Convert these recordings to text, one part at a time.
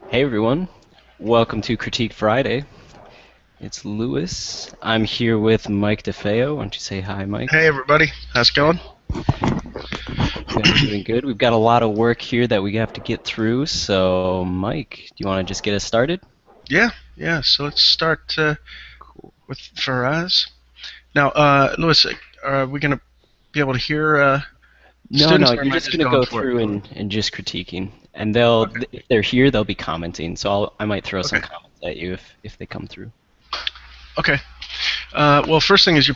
Hey everyone, welcome to Critique Friday. It's Lewis. I'm here with Mike Defeo. Why don't you say hi, Mike? Hey everybody, how's it going? You guys are doing good. We've got a lot of work here that we have to get through. So, Mike, do you want to just get us started? Yeah. So let's start Cool. with Faraz. Now, Lewis, are we gonna be able to hear No, students, no, or you're am I just just gonna going go for it? through and just critiquing, and Okay. if they're here, they'll be commenting. So I might throw some Okay. comments at you if they come through. Okay. Well, first thing is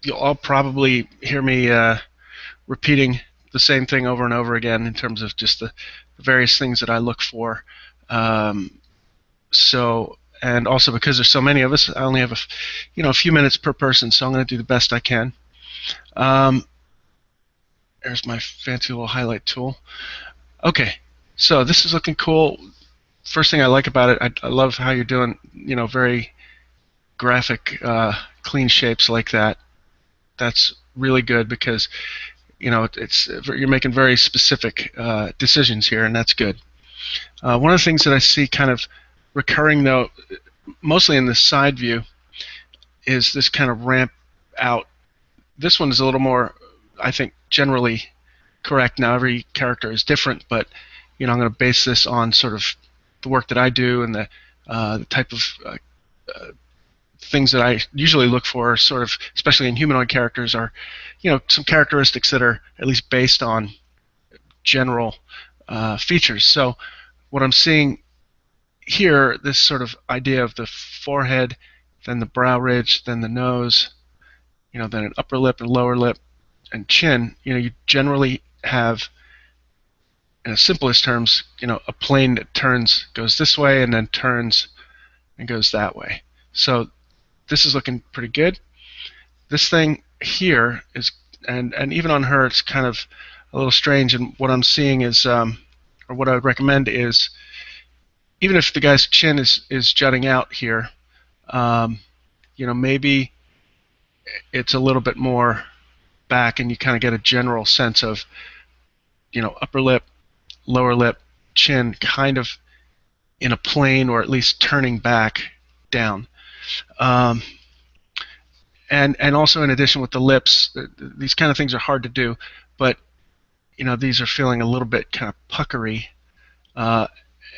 you'll all probably hear me repeating the same thing over and over again in terms of just the various things that I look for. Um, and also because there's so many of us, I only have a few minutes per person, so I'm going to do the best I can. Um, There's my fancy little highlight tool. Okay, so this is looking cool. First thing I like about it, I love how you're doing, very graphic, clean shapes like that. That's really good because, it's you're making very specific decisions here, and that's good. One of the things that I see kind of recurring, though, mostly in the side view, is this kind of ramp out. This one is a little more, I think, generally correct. Now every character is different, but I'm going to base this on sort of the work that I do and the type of uh, things that I usually look for, sort of, especially in humanoid characters, are some characteristics that are at least based on general features. So what I'm seeing here, this sort of idea of the forehead, then the brow ridge, then the nose, then an upper lip and lower lip and chin. You generally have, in the simplest terms, a plane that goes this way and then turns and goes that way. So this is looking pretty good. This thing here is, and even on her, it's kind of a little strange. And what I'm seeing is, or what I would recommend is, even if the guy's chin is jutting out here, um, maybe it's a little bit more back, and you kind of get a general sense of, upper lip, lower lip, chin, kind of in a plane or at least turning back down. Um, and also in addition with the lips, these kind of things are hard to do, but these are feeling a little bit kind of puckery, uh,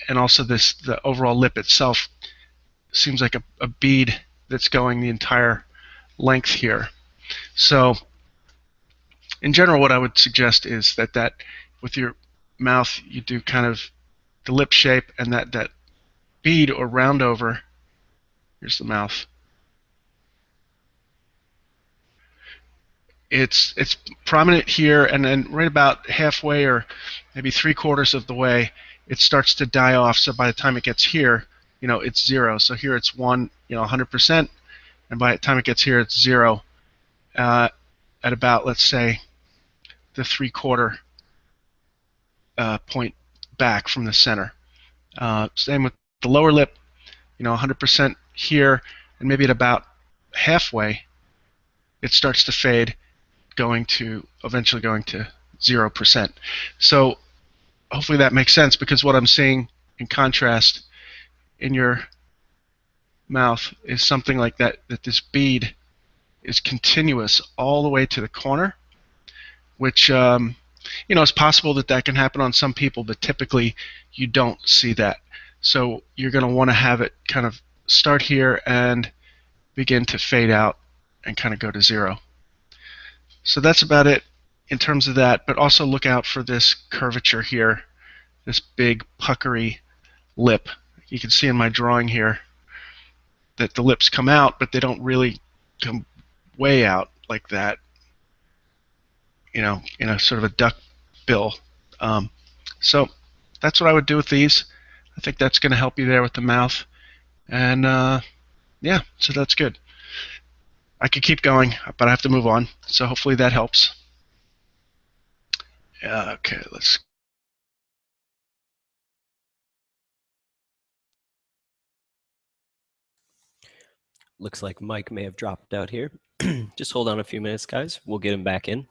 and also the overall lip itself seems like a bead that's going the entire length here. So in general, what I would suggest is that with your mouth, you do kind of the lip shape and that bead or round over. Here's the mouth. It's prominent here, and then right about halfway or maybe 3/4 of the way, it starts to die off. So by the time it gets here, it's 0. So here it's 1, 100%, and by the time it gets here, it's 0. At about, let's say, the 3/4 point back from the center. Same with the lower lip, 100% here, and maybe at about halfway, it starts to fade, eventually going to 0%. So hopefully that makes sense, because what I'm seeing in contrast in your mouth is something like that this bead is continuous all the way to the corner, which it's possible that can happen on some people, but typically you don't see that. So you're going to want to have it kind of start here and begin to fade out and kind of go to 0. So that's about it in terms of that, but also look out for this curvature here, this big puckery lip. You can see in my drawing here that the lips come out, but they don't really come way out like that, sort of a duck bill. Um, so that's what I would do with these. I think that's going to help you there with the mouth. And yeah, so that's good. I could keep going, but I have to move on. So hopefully that helps. Okay, let's. Looks like Mike may have dropped out here. Just hold on a few minutes, guys. We'll get him back in.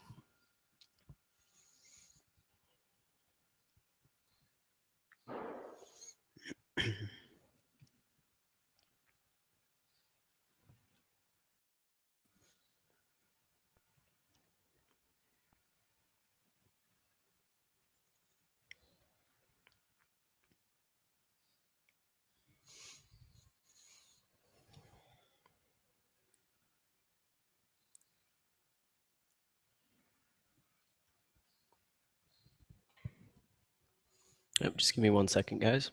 Yep, just give me 1 second, guys.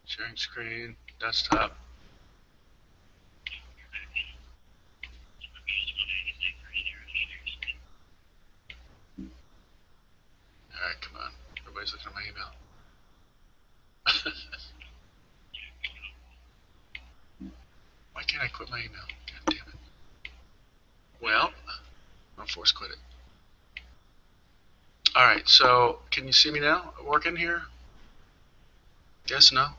Sharing screen, desktop. Alright, come on. Everybody's looking at my email. Why can't I quit my email? God damn it. Well, I'll force quit it. Alright, so can you see me now? Working here? Yes, no?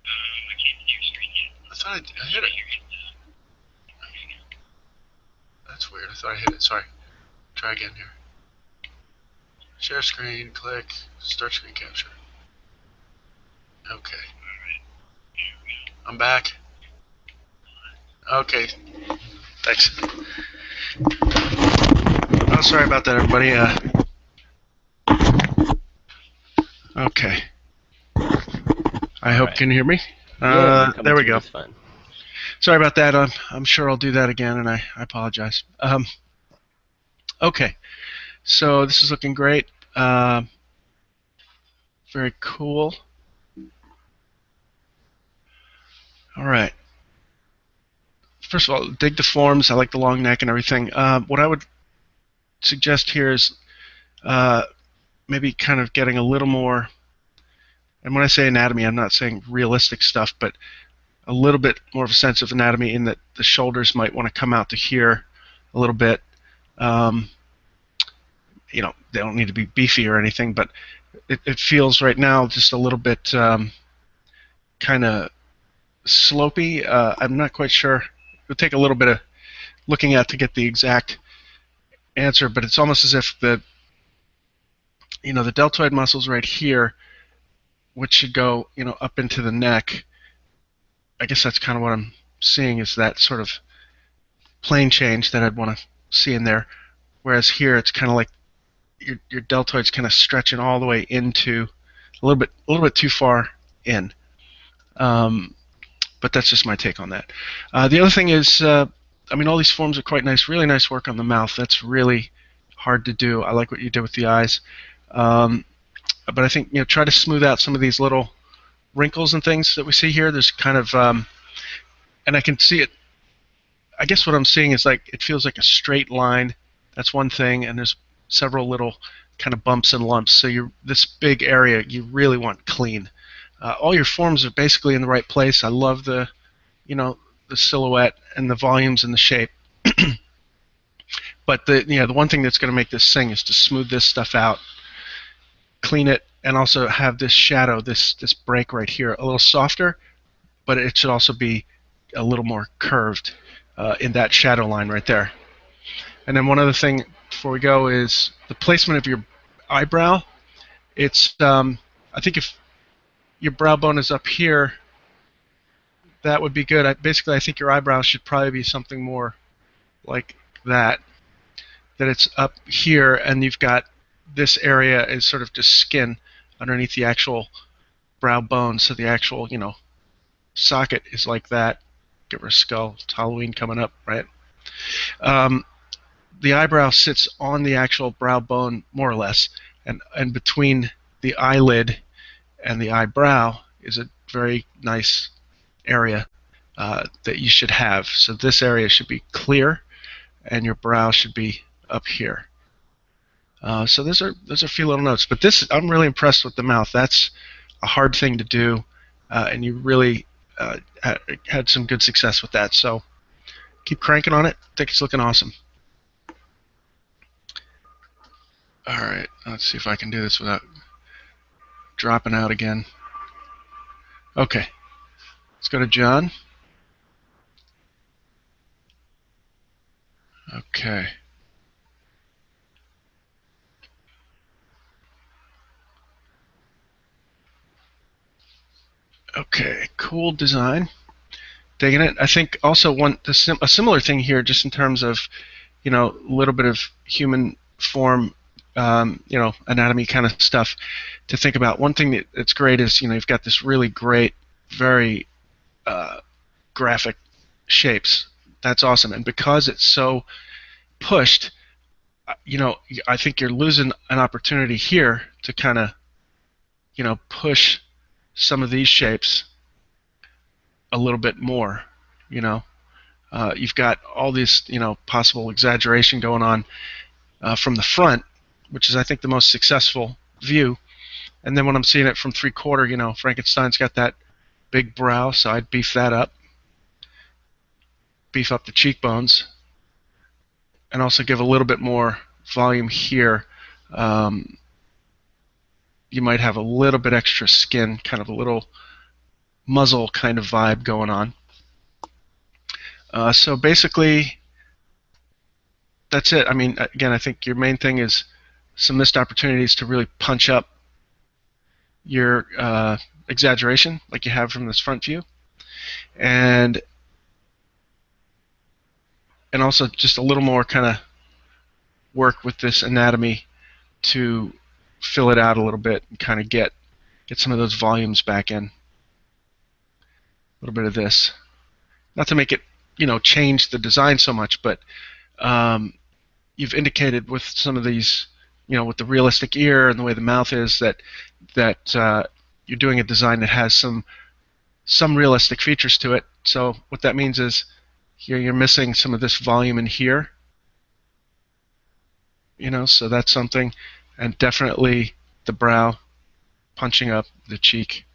I can't see your screen yet. I thought I hit it. That's weird. I thought I hit it. Sorry. Try again here. Share screen, click, start screen capture. Okay. I'm back. Okay. Thanks. Oh, sorry about that, everybody. Okay. I hope. Right. Can you hear me? Yeah, there we go. Fine. Sorry about that. I'm sure I'll do that again, and I apologize. Okay. So this is looking great. Very cool. All right. First of all, dig the forms. I like the long neck and everything. What I would suggest here is maybe kind of getting a little more, and when I say anatomy, I'm not saying realistic stuff, but a little bit more of a sense of anatomy in that the shoulders might want to come out to here a little bit. You know, they don't need to be beefy or anything, but it feels right now just a little bit kind of slopey. I'm not quite sure. It'll take a little bit of looking at to get the exact answer, but it's almost as if the deltoid muscles right here, which should go up into the neck. I guess that's kind of what I'm seeing, is that sort of plane change that I'd want to see in there. Whereas here it's kind of like your deltoid's kind of stretching all the way into a little bit too far in. But that's just my take on that. The other thing is, I mean, all these forms are quite nice. Really nice work on the mouth. That's really hard to do. I like what you did with the eyes. But I think, try to smooth out some of these little wrinkles and things that we see here. There's kind of, and I can see it. I guess what I'm seeing is like it feels like a straight line. That's one thing, and there's several little kind of bumps and lumps. So this big area you really want clean. All your forms are basically in the right place. I love the silhouette and the volumes and the shape. But the one thing that's going to make this sing is to smooth this stuff out, clean it, and also have this shadow, this break right here, a little softer, but it should also be a little more curved in that shadow line right there. And then one other thing before we go is the placement of your eyebrow. It's I think if your brow bone is up here, that would be good. Basically, I think your eyebrows should probably be something more like that. That it's up here, and you've got this area is sort of just skin underneath the actual brow bone. So the actual, socket is like that. Give her a skull. It's Halloween coming up, right? The eyebrow sits on the actual brow bone, more or less, and between the eyelid and the eyebrow is a very nice area that you should have. So this area should be clear, and your brow should be up here. So those are a few little notes. But I'm really impressed with the mouth. That's a hard thing to do, and you really had some good success with that. So keep cranking on it. I think it's looking awesome. All right, let's see if I can do this without dropping out again. Okay, let's go to John. Okay. Okay, cool design. Digging it. I think also a similar thing here, just in terms of, a little bit of human form, anatomy kind of stuff to think about. One thing that's great is, you've got this really great, very graphic shapes. That's awesome. And because it's so pushed, I think you're losing an opportunity here to kind of, push some of these shapes a little bit more. You know, you've got all this, possible exaggeration going on from the front, which is, I think, the most successful view. And then when I'm seeing it from 3/4, Frankenstein's got that big brow, so I'd beef that up, beef up the cheekbones, and also give a little bit more volume here. You might have a little bit extra skin, kind of a little muzzle kind of vibe going on. So basically, that's it. I mean, again, I think your main thing is some missed opportunities to really punch up your exaggeration like you have from this front view, and also just a little more kind of work with this anatomy to fill it out a little bit and kind of get some of those volumes back in. A little bit of this, not to make it change the design so much, but you've indicated with some of these, with the realistic ear and the way the mouth is, that you're doing a design that has some realistic features to it. So what that means is you're missing some of this volume in here. So that's something, and definitely the brow, punching up the cheek,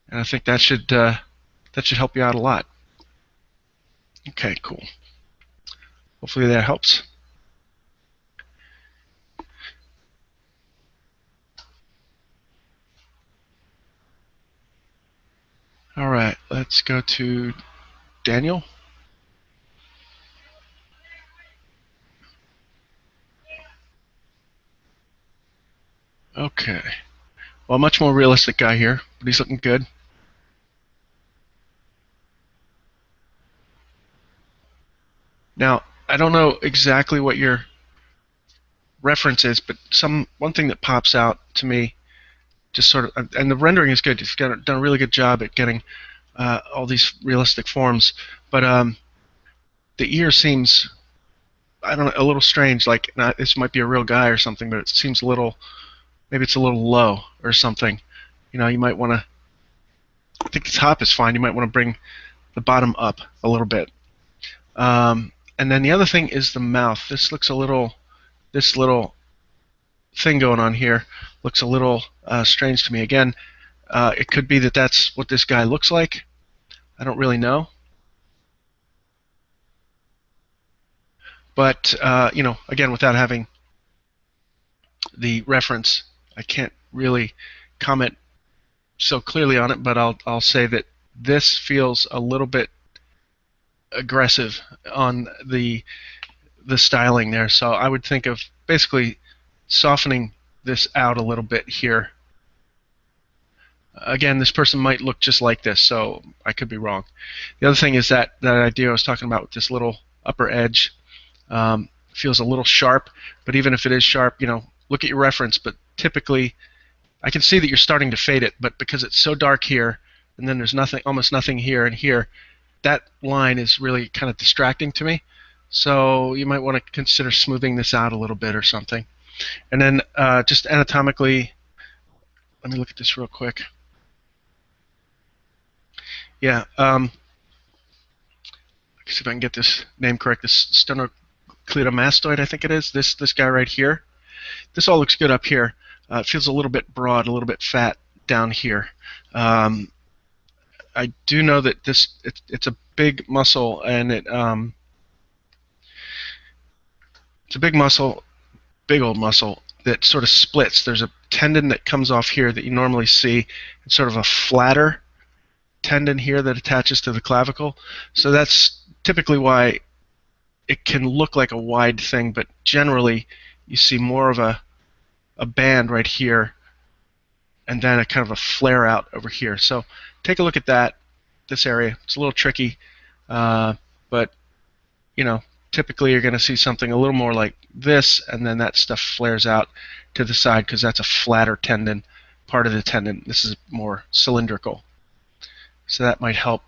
and I think that should help you out a lot. Okay, cool. Hopefully that helps. All right, let's go to Daniel. Okay. Well, a much more realistic guy here, but he's looking good. Now, I don't know exactly what your reference is, but one thing that pops out to me, just sort of, and the rendering is good. You've done a really good job at getting all these realistic forms, but the ear seems, I don't know, a little strange. Like, this might be a real guy or something, but it seems a little, maybe it's a little low or something. You might want to, I think the top is fine. You might want to bring the bottom up a little bit. And then the other thing is the mouth. This little thing going on here looks a little strange to me. Again, it could be that that's what this guy looks like. I don't really know. But, again, without having the reference, I can't really comment so clearly on it, but I'll say that this feels a little bit aggressive on the styling there. So I would think of basically softening this out a little bit here. Again, this person might look just like this, so I could be wrong. The other thing is that idea I was talking about with this little upper edge feels a little sharp, but even if it is sharp, look at your reference. But typically, I can see that you're starting to fade it, but because it's so dark here, and then there's almost nothing here and here, that line is really kind of distracting to me. So you might want to consider smoothing this out a little bit or something. And then just anatomically, let me look at this real quick. Yeah, let's see if I can get this name correct. This sternocleidomastoid, I think it is. This guy right here. This all looks good up here. It feels a little bit broad, a little bit fat down here. I do know that it's a big muscle, and it's a big muscle, big old muscle, that sort of splits. There's a tendon that comes off here that you normally see. It's sort of a flatter tendon here that attaches to the clavicle. So that's typically why it can look like a wide thing, but generally you see more of a band right here and then a kind of a flare out over here. So take a look at that, this area. It's a little tricky, but you know, typically you're going to see something a little more like this, and then that stuff flares out to the side because that's a flatter tendon, part of the tendon. This is more cylindrical. So that might help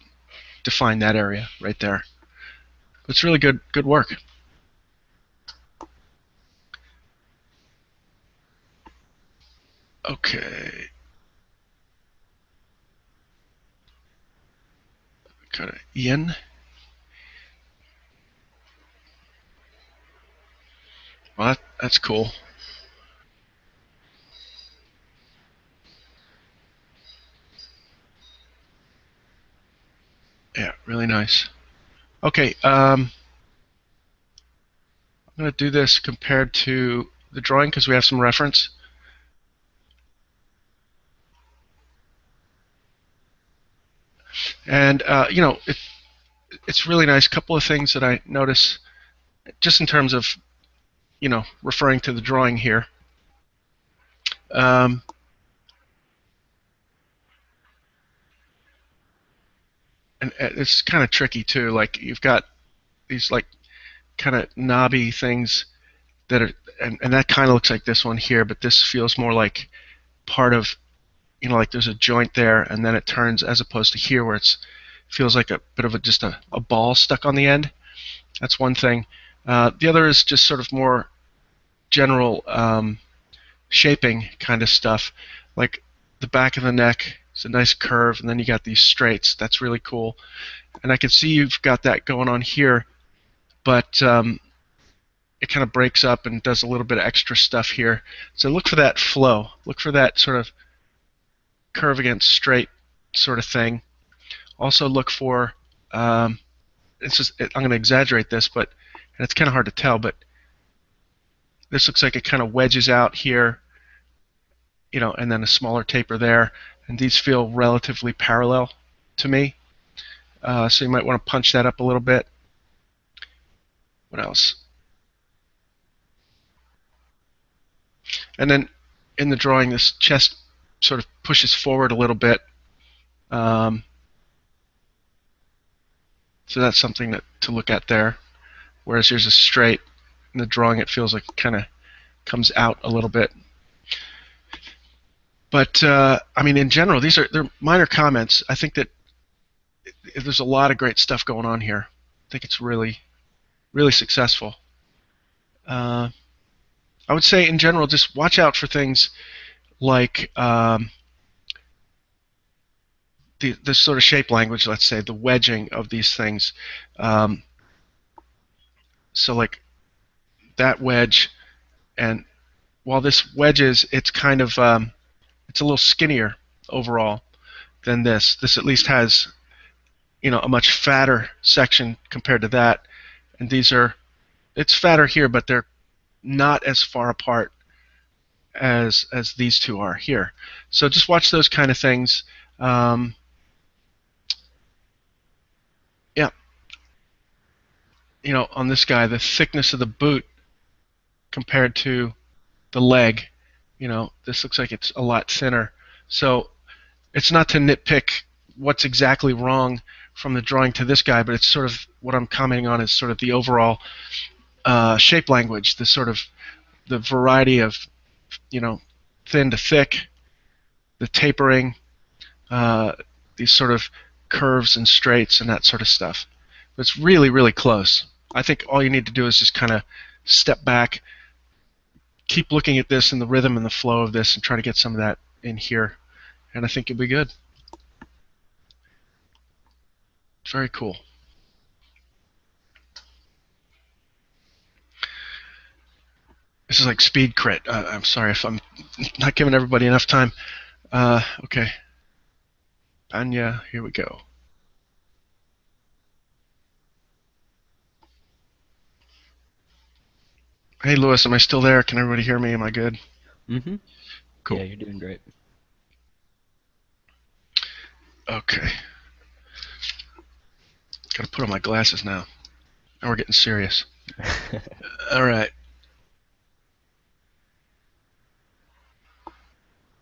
define that area right there. It's really good work. Okay. Kind of in. Well, that's cool. Yeah, really nice. Okay, I'm going to do this compared to the drawing because we have some reference. And, you know, it's really nice. Couple of things that I notice just in terms of, you know, referring to the drawing here. And it's kind of tricky too. Like you've got these like kind of knobby things that are, and that kind of looks like this one here, but this feels more like part of, you know, like there's a joint there, and then it turns, as opposed to here where it's feels like a bit of just a ball stuck on the end. That's one thing. The other is just sort of more general shaping kind of stuff, like the back of the neck is a nice curve, and then you got these straights. That's really cool. And I can see you've got that going on here, but it kind of breaks up and does a little bit of extra stuff here. So look for that flow. Look for that sort of curve against straight sort of thing. Also look for, I'm going to exaggerate this, but and it's kind of hard to tell, but this looks like it kind of wedges out here, you know, and then a smaller taper there. And these feel relatively parallel to me. So you might want to punch that up a little bit. What else? And then in the drawing, this chest sort of pushes forward a little bit. So that's something to look at there. Whereas here's a straight. In the drawing, it feels like it kind of comes out a little bit. But I mean, in general, they're minor comments. I think that there's a lot of great stuff going on here. I think it's really, really successful. I would say, in general, just watch out for things like the sort of shape language. Let's say the wedging of these things. So like that wedge, and while this wedges, it's kind of it's a little skinnier overall than this. This at least has, you know, a much fatter section compared to that, and these are, it's fatter here, but they're not as far apart as these two are here. So just watch those kind of things. Yeah, you know, on this guy, the thickness of the boot compared to the leg, you know, this looks like it's a lot thinner. So it's not to nitpick what's exactly wrong from the drawing to this guy, but it's sort of what I'm commenting on is sort of the overall shape language, the sort of the variety of, you know, thin to thick, the tapering, these sort of curves and straights and that sort of stuff. But it's really, really close. I think all you need to do is just kind of step back, keep looking at this and the rhythm and the flow of this, and try to get some of that in here, and I think you'll be good. Very cool. This is like speed crit. I'm sorry if I'm not giving everybody enough time. Okay. Anya, here we go. Hey, Lewis, am I still there? Can everybody hear me? Am I good? Mm-hmm. Yeah, Cool. you're doing great. Okay. Gotta put on my glasses now. Now we're getting serious. All right.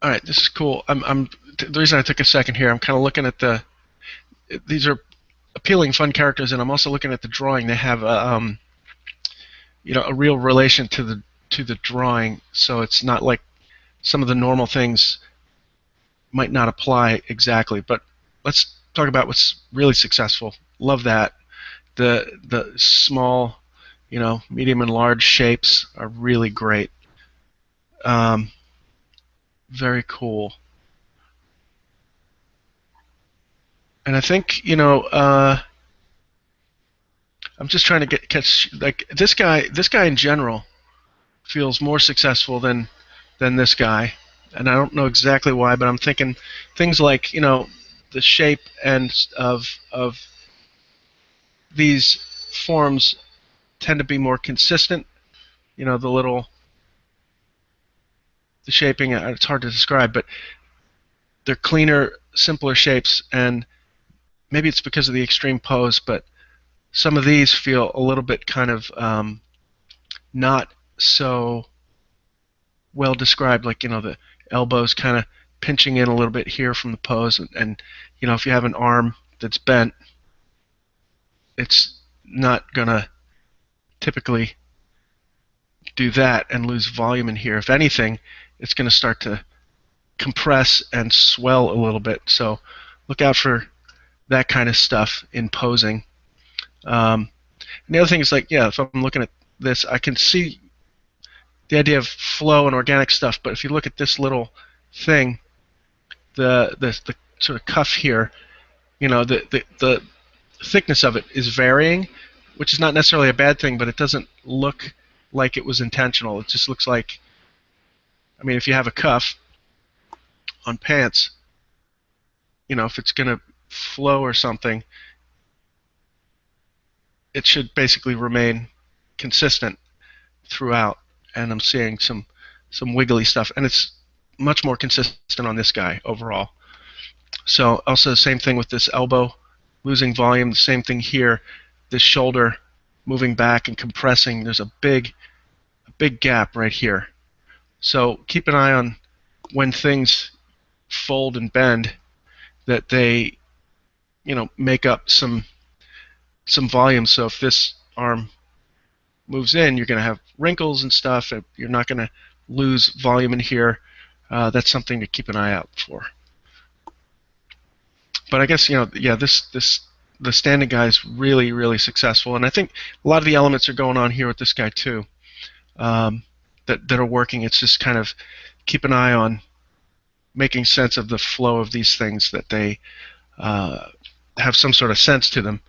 All right. This is cool. The reason I took a second here, I'm kind of looking at these are appealing, fun characters, and I'm also looking at the drawing. They have a real relation to the drawing, so it's not like some of the normal things might not apply exactly. But let's talk about what's really successful. Love that. The small, medium and large shapes are really great. Um, very cool. And I think I'm just trying to catch like this guy. This guy in general feels more successful than this guy, and I don't know exactly why, but I'm thinking things like the shape and of these forms tend to be more consistent. The shaping, it's hard to describe, but they're cleaner, simpler shapes, and maybe it's because of the extreme pose, but some of these feel a little bit kind of not so well described, like the elbows kind of pinching in a little bit here from the pose, and if you have an arm that's bent, it's not gonna typically do that and lose volume in here. If anything, it's going to start to compress and swell a little bit. So look out for that kind of stuff in posing. And the other thing is like, yeah, if I'm looking at this, I can see the idea of flow and organic stuff. But if you look at this little thing, the sort of cuff here, the thickness of it is varying, which is not necessarily a bad thing, but it doesn't look like it was intentional. It just looks like, I mean, if you have a cuff on pants, if it's going to flow or something, it should basically remain consistent throughout. And I'm seeing some wiggly stuff, and it's much more consistent on this guy overall. So also the same thing with this elbow, losing volume. The same thing here, this shoulder moving back and compressing. There's a big gap right here. So keep an eye on when things fold and bend, that they make up some volume. So if this arm moves in, you're going to have wrinkles and stuff. You're not going to lose volume in here. That's something to keep an eye out for. But I guess yeah, the standing guy is really, really successful, and I think a lot of the elements are going on here with this guy too, that are working. It's just kind of keep an eye on making sense of the flow of these things, that they have some sort of sense to them.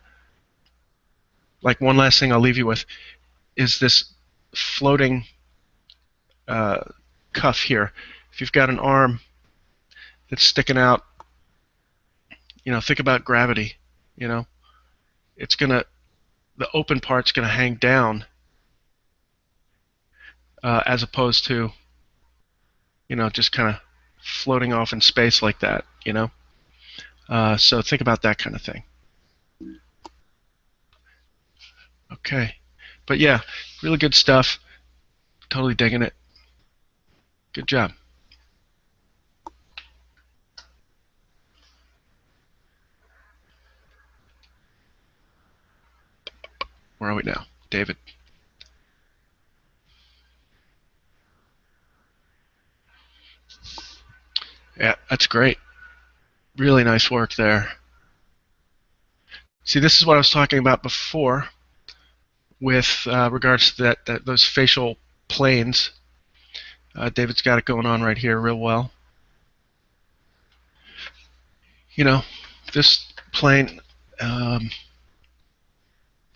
Like one last thing I'll leave you with is this floating cuff here. If you've got an arm that's sticking out, think about gravity. It's gonna, the open part's gonna hang down, as opposed to just kind of floating off in space like that. So think about that kind of thing. Okay, but yeah, really good stuff. Totally digging it. Good job. Where are we now, David? Yeah, that's great. Really nice work there. See, this is what I was talking about before with regards to those facial planes. David's got it going on right here real well. This plane, the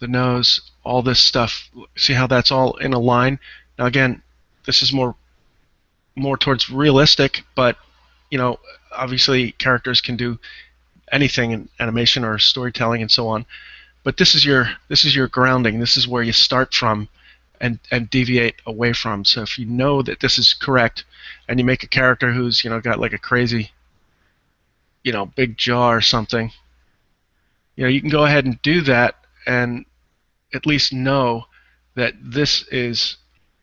nose, all this stuff. See how that's all in a line? Now again, this is more towards realistic, but obviously characters can do anything in animation or storytelling and so on. But this is your grounding. This is where you start from and deviate away from. So if you know that this is correct, and you make a character who's got like a crazy big jaw or something, you can go ahead and do that and at least know that this is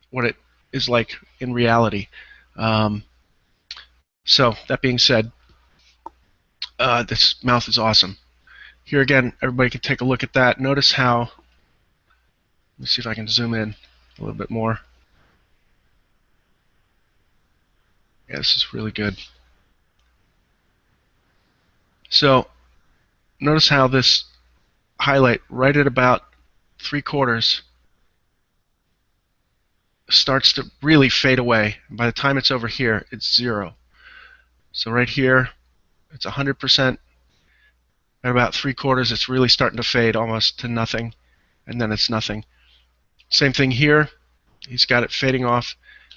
what it is like in reality. So that being said, this mouth is awesome. Here again, everybody can take a look at that. Notice how, let me see if I can zoom in a little bit more. Yeah, this is really good. So notice how this highlight right at about 3/4 starts to really fade away. And by the time it's over here, it's 0. So right here, it's 100%. At about 3/4, it's really starting to fade almost to nothing, and then it's nothing. Same thing here. He's got it fading off.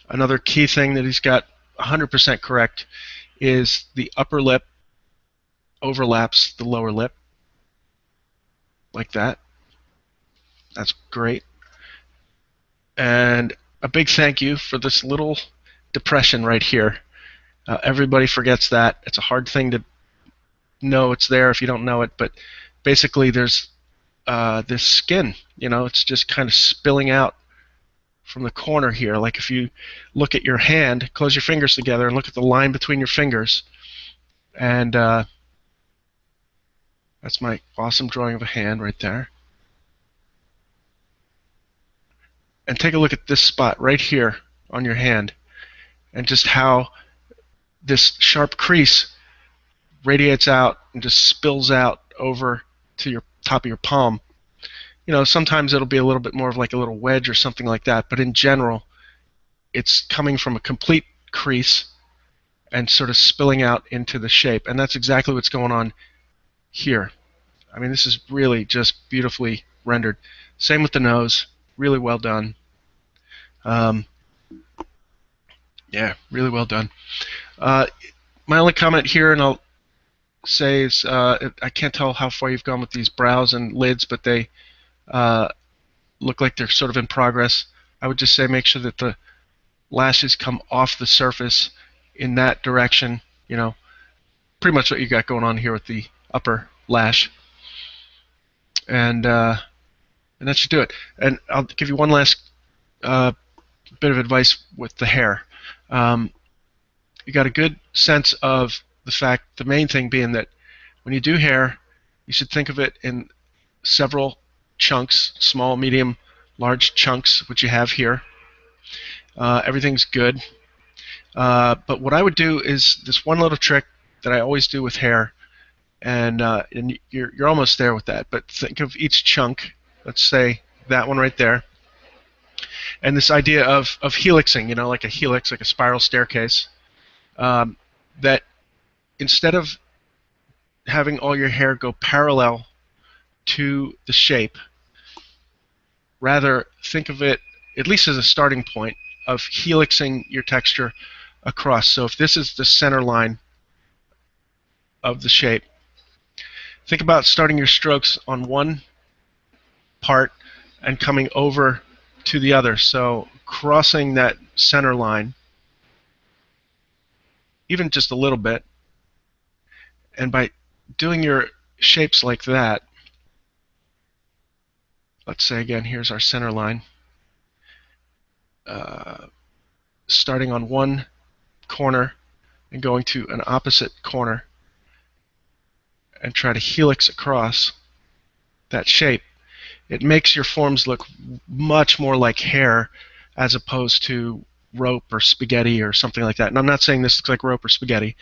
Another key thing that he's got 100% correct is the upper lip overlaps the lower lip, like that. That's great. And a big thank you for this little depression right here. Everybody forgets that. It's a hard thing to know it's there if you don't know it, but basically there's this skin, it's just kind of spilling out from the corner here. Like if you look at your hand, close your fingers together and look at the line between your fingers, and that's my awesome drawing of a hand right there. And take a look at this spot right here on your hand, and just how this sharp crease radiates out and just spills out over to your top of your palm. Sometimes it'll be a little bit more of like a little wedge or something like that, but in general, it's coming from a complete crease and sort of spilling out into the shape, and that's exactly what's going on here. I mean, this is really just beautifully rendered. Same with the nose, really well done. Yeah, really well done. My only comment here, and I'll say, is I can't tell how far you've gone with these brows and lids, but they look like they're sort of in progress. I would just say make sure that the lashes come off the surface in that direction. Pretty much what you got going on here with the upper lash, and that should do it. And I'll give you one last bit of advice with the hair. You got a good sense of the fact, the main thing being that when you do hair, you should think of it in several chunks, small, medium, large chunks, which you have here. Everything's good. But what I would do is this one little trick that I always do with hair, and you're almost there with that, but think of each chunk, let's say that one right there, and this idea of helixing, like a helix, like a spiral staircase, that instead of having all your hair go parallel to the shape, rather think of it, at least as a starting point, of helixing your texture across. So if this is the center line of the shape, think about starting your strokes on one part and coming over to the other. So crossing that center line, even just a little bit, and by doing your shapes like that, let's say again, here's our center line, starting on one corner and going to an opposite corner, and try to helix across that shape, it makes your forms look much more like hair as opposed to rope or spaghetti or something like that. And I'm not saying this looks like rope or spaghetti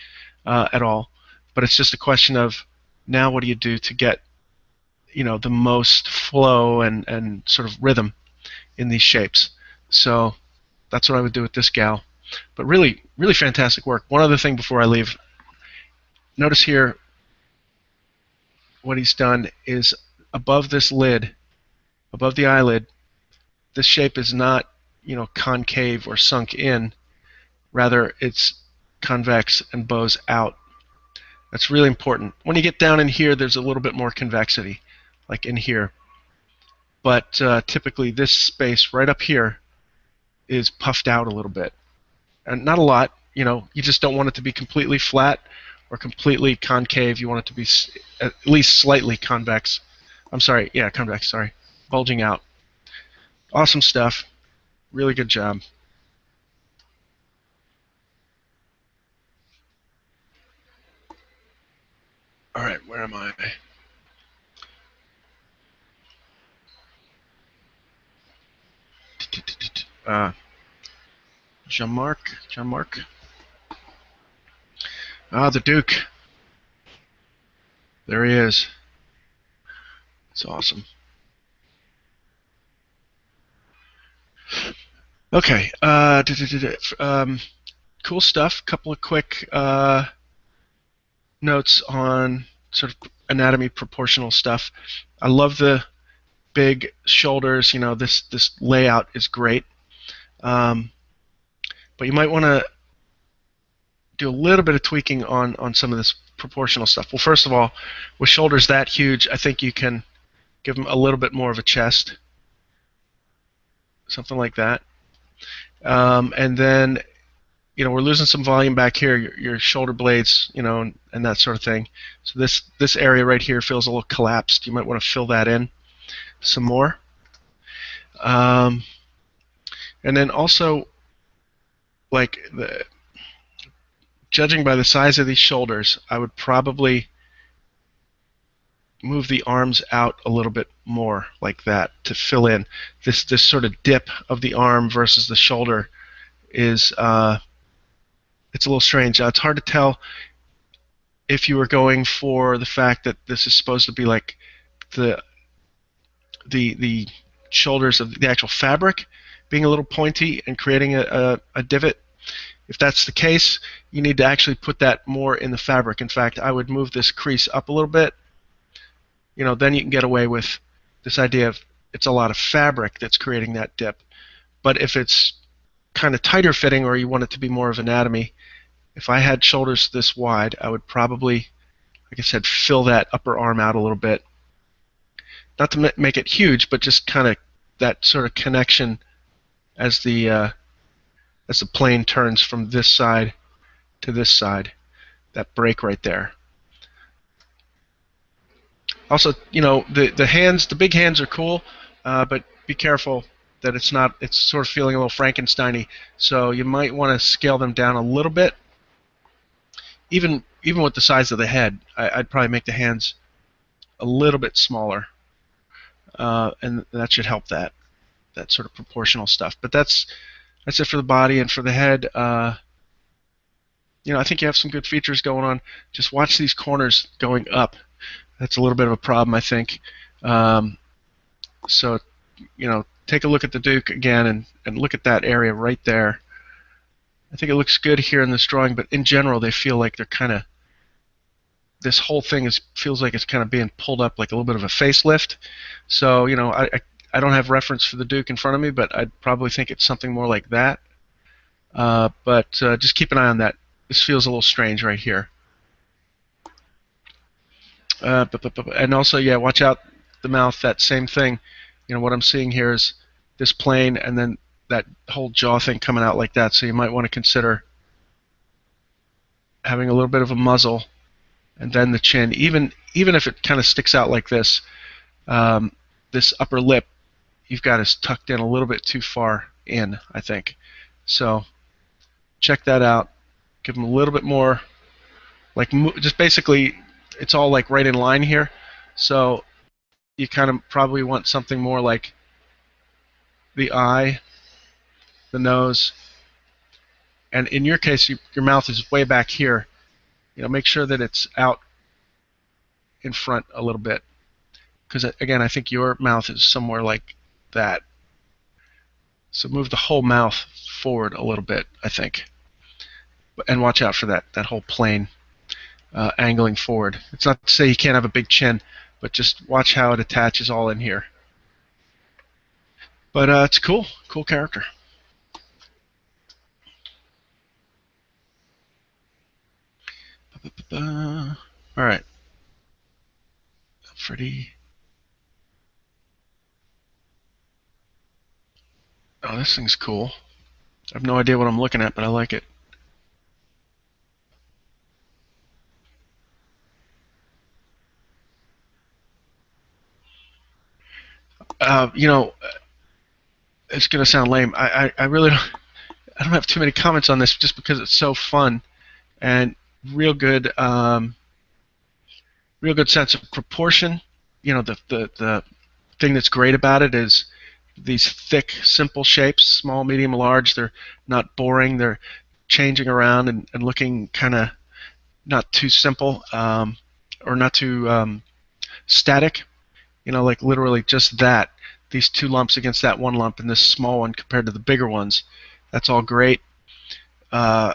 at all, but it's just a question of now what do you do to get the most flow and sort of rhythm in these shapes. So that's what I would do with this gal. But really, really fantastic work. One other thing before I leave. Notice here what he's done is above this lid, above the eyelid, this shape is not concave or sunk in. Rather, it's convex and bows out. That's really important. When you get down in here, there's a little bit more convexity, like in here. but typically this space right up here is puffed out a little bit, and not a lot. You just don't want it to be completely flat or completely concave. You want it to be at least slightly convex. I'm sorry, yeah, convex. Sorry, bulging out. Awesome stuff. Really good job. All right, where am I? Jean-Marc. Ah, the Duke. There he is. It's awesome. Okay. Cool stuff. Couple of quick notes on sort of anatomy proportional stuff. I love the big shoulders. This layout is great. But you might want to do a little bit of tweaking on some of this proportional stuff. Well, first of all, with shoulders that huge, I think you can give them a little bit more of a chest. Something like that. And then, we're losing some volume back here, your shoulder blades, and that sort of thing. So this area right here feels a little collapsed. You might want to fill that in some more. And then also, judging by the size of these shoulders, I would probably move the arms out a little bit more like that to fill in this sort of dip of the arm versus the shoulder is it's a little strange. It's hard to tell if you were going for the fact that this is supposed to be like the shoulders of the actual fabric being a little pointy and creating a divot. If that's the case, you need to actually put that more in the fabric. In fact, I would move this crease up a little bit. Then you can get away with this idea of it's a lot of fabric that's creating that dip. But if it's kind of tighter fitting or you want it to be more of anatomy, if I had shoulders this wide, I would probably, like I said, fill that upper arm out a little bit. Not to make it huge, but just kind of that sort of connection as the plane turns from this side to this side. That break right there. Also, the hands, the big hands are cool, but be careful that it's sort of feeling a little Frankenstein-y. So you might want to scale them down a little bit. Even with the size of the head, I'd probably make the hands a little bit smaller, and that should help that sort of proportional stuff. But that's it for the body. And for the head, I think you have some good features going on. Just watch these corners going up. That's a little bit of a problem, I think. So, take a look at the Duke again and look at that area right there. I think it looks good here in this drawing, but in general, they feel like they're kind of, this whole thing feels like it's kind of being pulled up like a little bit of a facelift. So, I don't have reference for the Duke in front of me, but I'd probably think it's something more like that. But just keep an eye on that. This feels a little strange right here. And also, yeah, watch out the mouth, that same thing. What I'm seeing here is this plane and then that whole jaw thing coming out like that. So you might want to consider having a little bit of a muzzle and then the chin. Even if it kind of sticks out like this, this upper lip, you've got is tucked in a little bit too far in, I think. So check that out. Give them a little bit more, just basically, it's all like right in line here. So you kind of probably want something more like the eye, the nose, and in your case, your mouth is way back here. Make sure that it's out in front a little bit, because again, I think your mouth is somewhere like that. So move the whole mouth forward a little bit, I think, and watch out for that whole plane angling forward. It's not to say you can't have a big chin, but just watch how it attaches all in here. But it's cool character. All right, Freddy. this thing's cool. I have no idea what I'm looking at, but I like it. You know, it's gonna sound lame. I really I don't have too many comments on this just because it's so fun and real good real good sense of proportion. You know, the thing that's great about it is these thick, simple shapes, small, medium, large. They're not boring. They're changing around and looking kind of not too simple or not too static. You know, like literally just that. These two lumps against that one lump and this small one compared to the bigger ones. That's all great. Uh,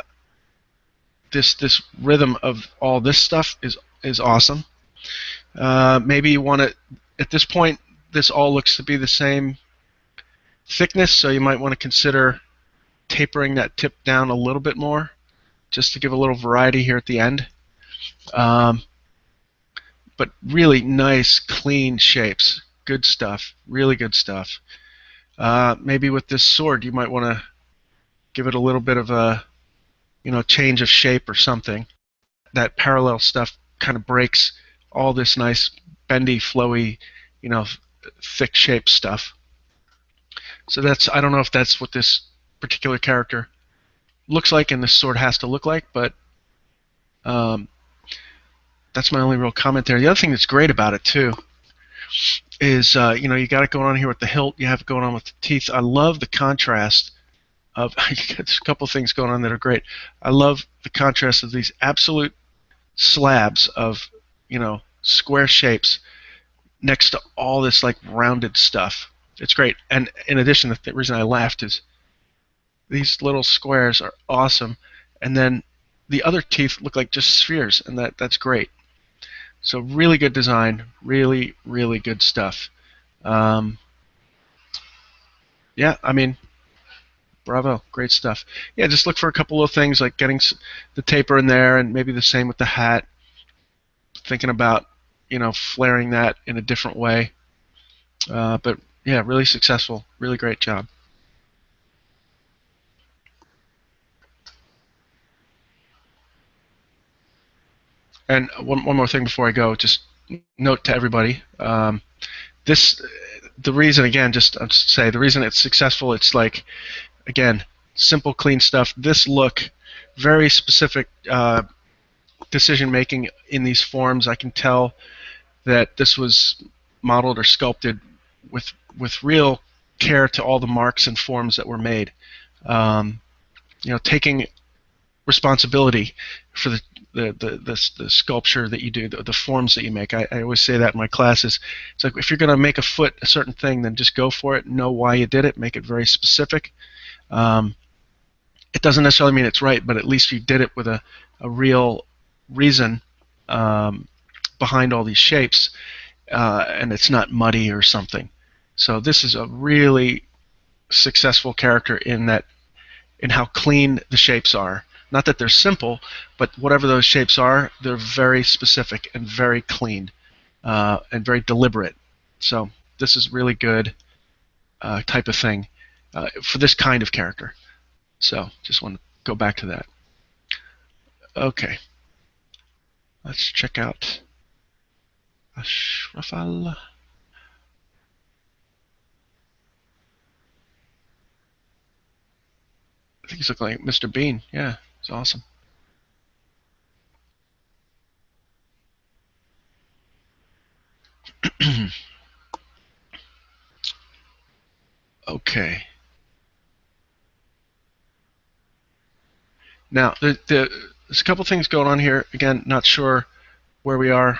this rhythm of all this stuff is awesome. Maybe you want to, at this point, this all looks to be the same thickness, so you might want to consider tapering that tip down a little bit more, just to give a little variety here at the end. But really nice, clean shapes. Good stuff. Really good stuff. Maybe with this sword, you might want to give it a little bit of a, change of shape or something. That parallel stuff kind of breaks all this nice, bendy, flowy, thick shape stuff. So I don't know if that's what this particular character looks like and this sword has to look like, but that's my only real comment there. The other thing that's great about it too is you got it going on here with the hilt, you have it going on with the teeth. I love the contrast of there's a couple things going on that are great. I love the contrast of these absolute slabs of square shapes next to all this like rounded stuff. It's great. And in addition, the reason I laughed is these little squares are awesome, and then the other teeth look like just spheres, and that's great. So really good design, really, really good stuff. Yeah, I mean, bravo, great stuff. Yeah, just look for a couple of things like getting the taper in there, and maybe the same with the hat. Thinking about, flaring that in a different way. But yeah, really successful, really great job. And one more thing before I go, just note to everybody, the reason, again, I'll just say, the reason it's successful, it's like, again, simple, clean stuff. This look, very specific decision making in these forms. I can tell that this was modeled or sculpted with real care to all the marks and forms that were made. Taking responsibility for the sculpture that you do, the forms that you make. I always say that in my classes. It's like, if you're going to make a foot a certain thing, then just go for it. Know why you did it. Make it very specific. It doesn't necessarily mean it's right, but at least you did it with a real reason behind all these shapes, and it's not muddy or something. So this is a really successful character in how clean the shapes are. Not that they're simple, but whatever those shapes are, they're very specific and very clean and very deliberate. So this is really good type of thing for this kind of character. So just want to go back to that. Okay. Let's check out Ashrafal. I think he's looking like Mr. Bean. Yeah, it's awesome. Okay. Now, there's a couple things going on here. Again, not sure where we are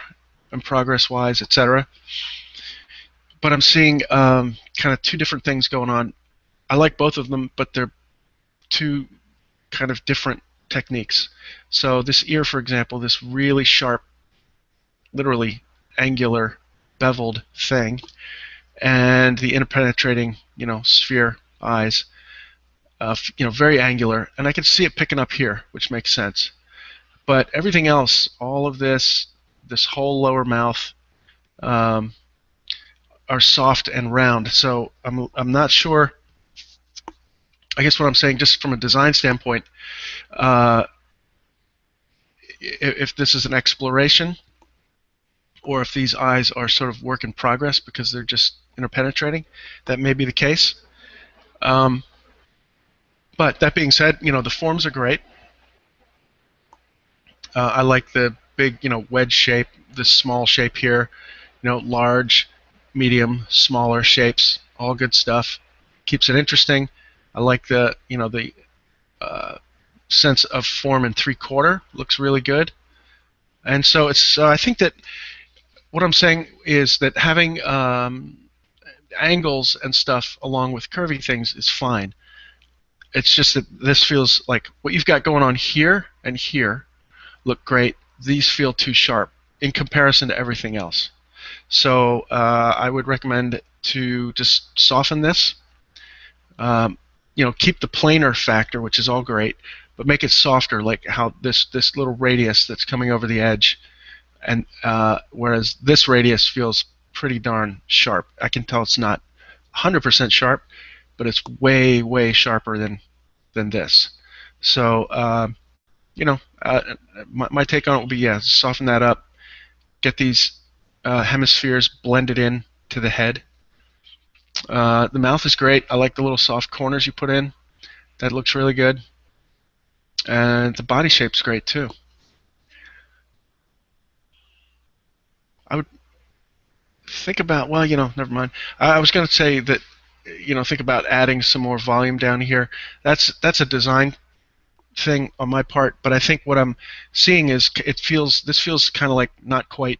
in progress-wise, etc. But I'm seeing kind of two different things going on. I like both of them, but they're two kind of different techniques. So this ear, for example, this really sharp, literally angular, beveled thing, and the interpenetrating, sphere eyes, very angular, and I can see it picking up here, which makes sense. But everything else, all of this whole lower mouth, are soft and round. So I'm not sure I guess what I'm saying, just from a design standpoint, uh, if this is an exploration, or if these eyes are sort of work in progress because they're just interpenetrating, that may be the case. Um, but that being said, the forms are great. I like the big, wedge shape, this small shape here, large, medium, smaller shapes, all good stuff. Keeps it interesting. I like the uh, sense of form in 3/4. Looks really good. And so I think that what I'm saying is that having angles and stuff along with curvy things is fine. It's just that this feels like what you've got going on here and here look great. These feel too sharp in comparison to everything else. So I would recommend to just soften this. Keep the planar factor, which is all great, but make it softer, like how this little radius that's coming over the edge, and whereas this radius feels pretty darn sharp. I can tell it's not 100% sharp, but it's way, way sharper than this. So my take on it will be, yeah, soften that up, get these hemispheres blended in to the head. The mouth is great. I like the little soft corners you put in. That looks really good. And the body shape's great too. I would think about, well, never mind. I was going to say that, think about adding some more volume down here. That's a design thing on my part, but I think what I'm seeing is this feels kind of like not quite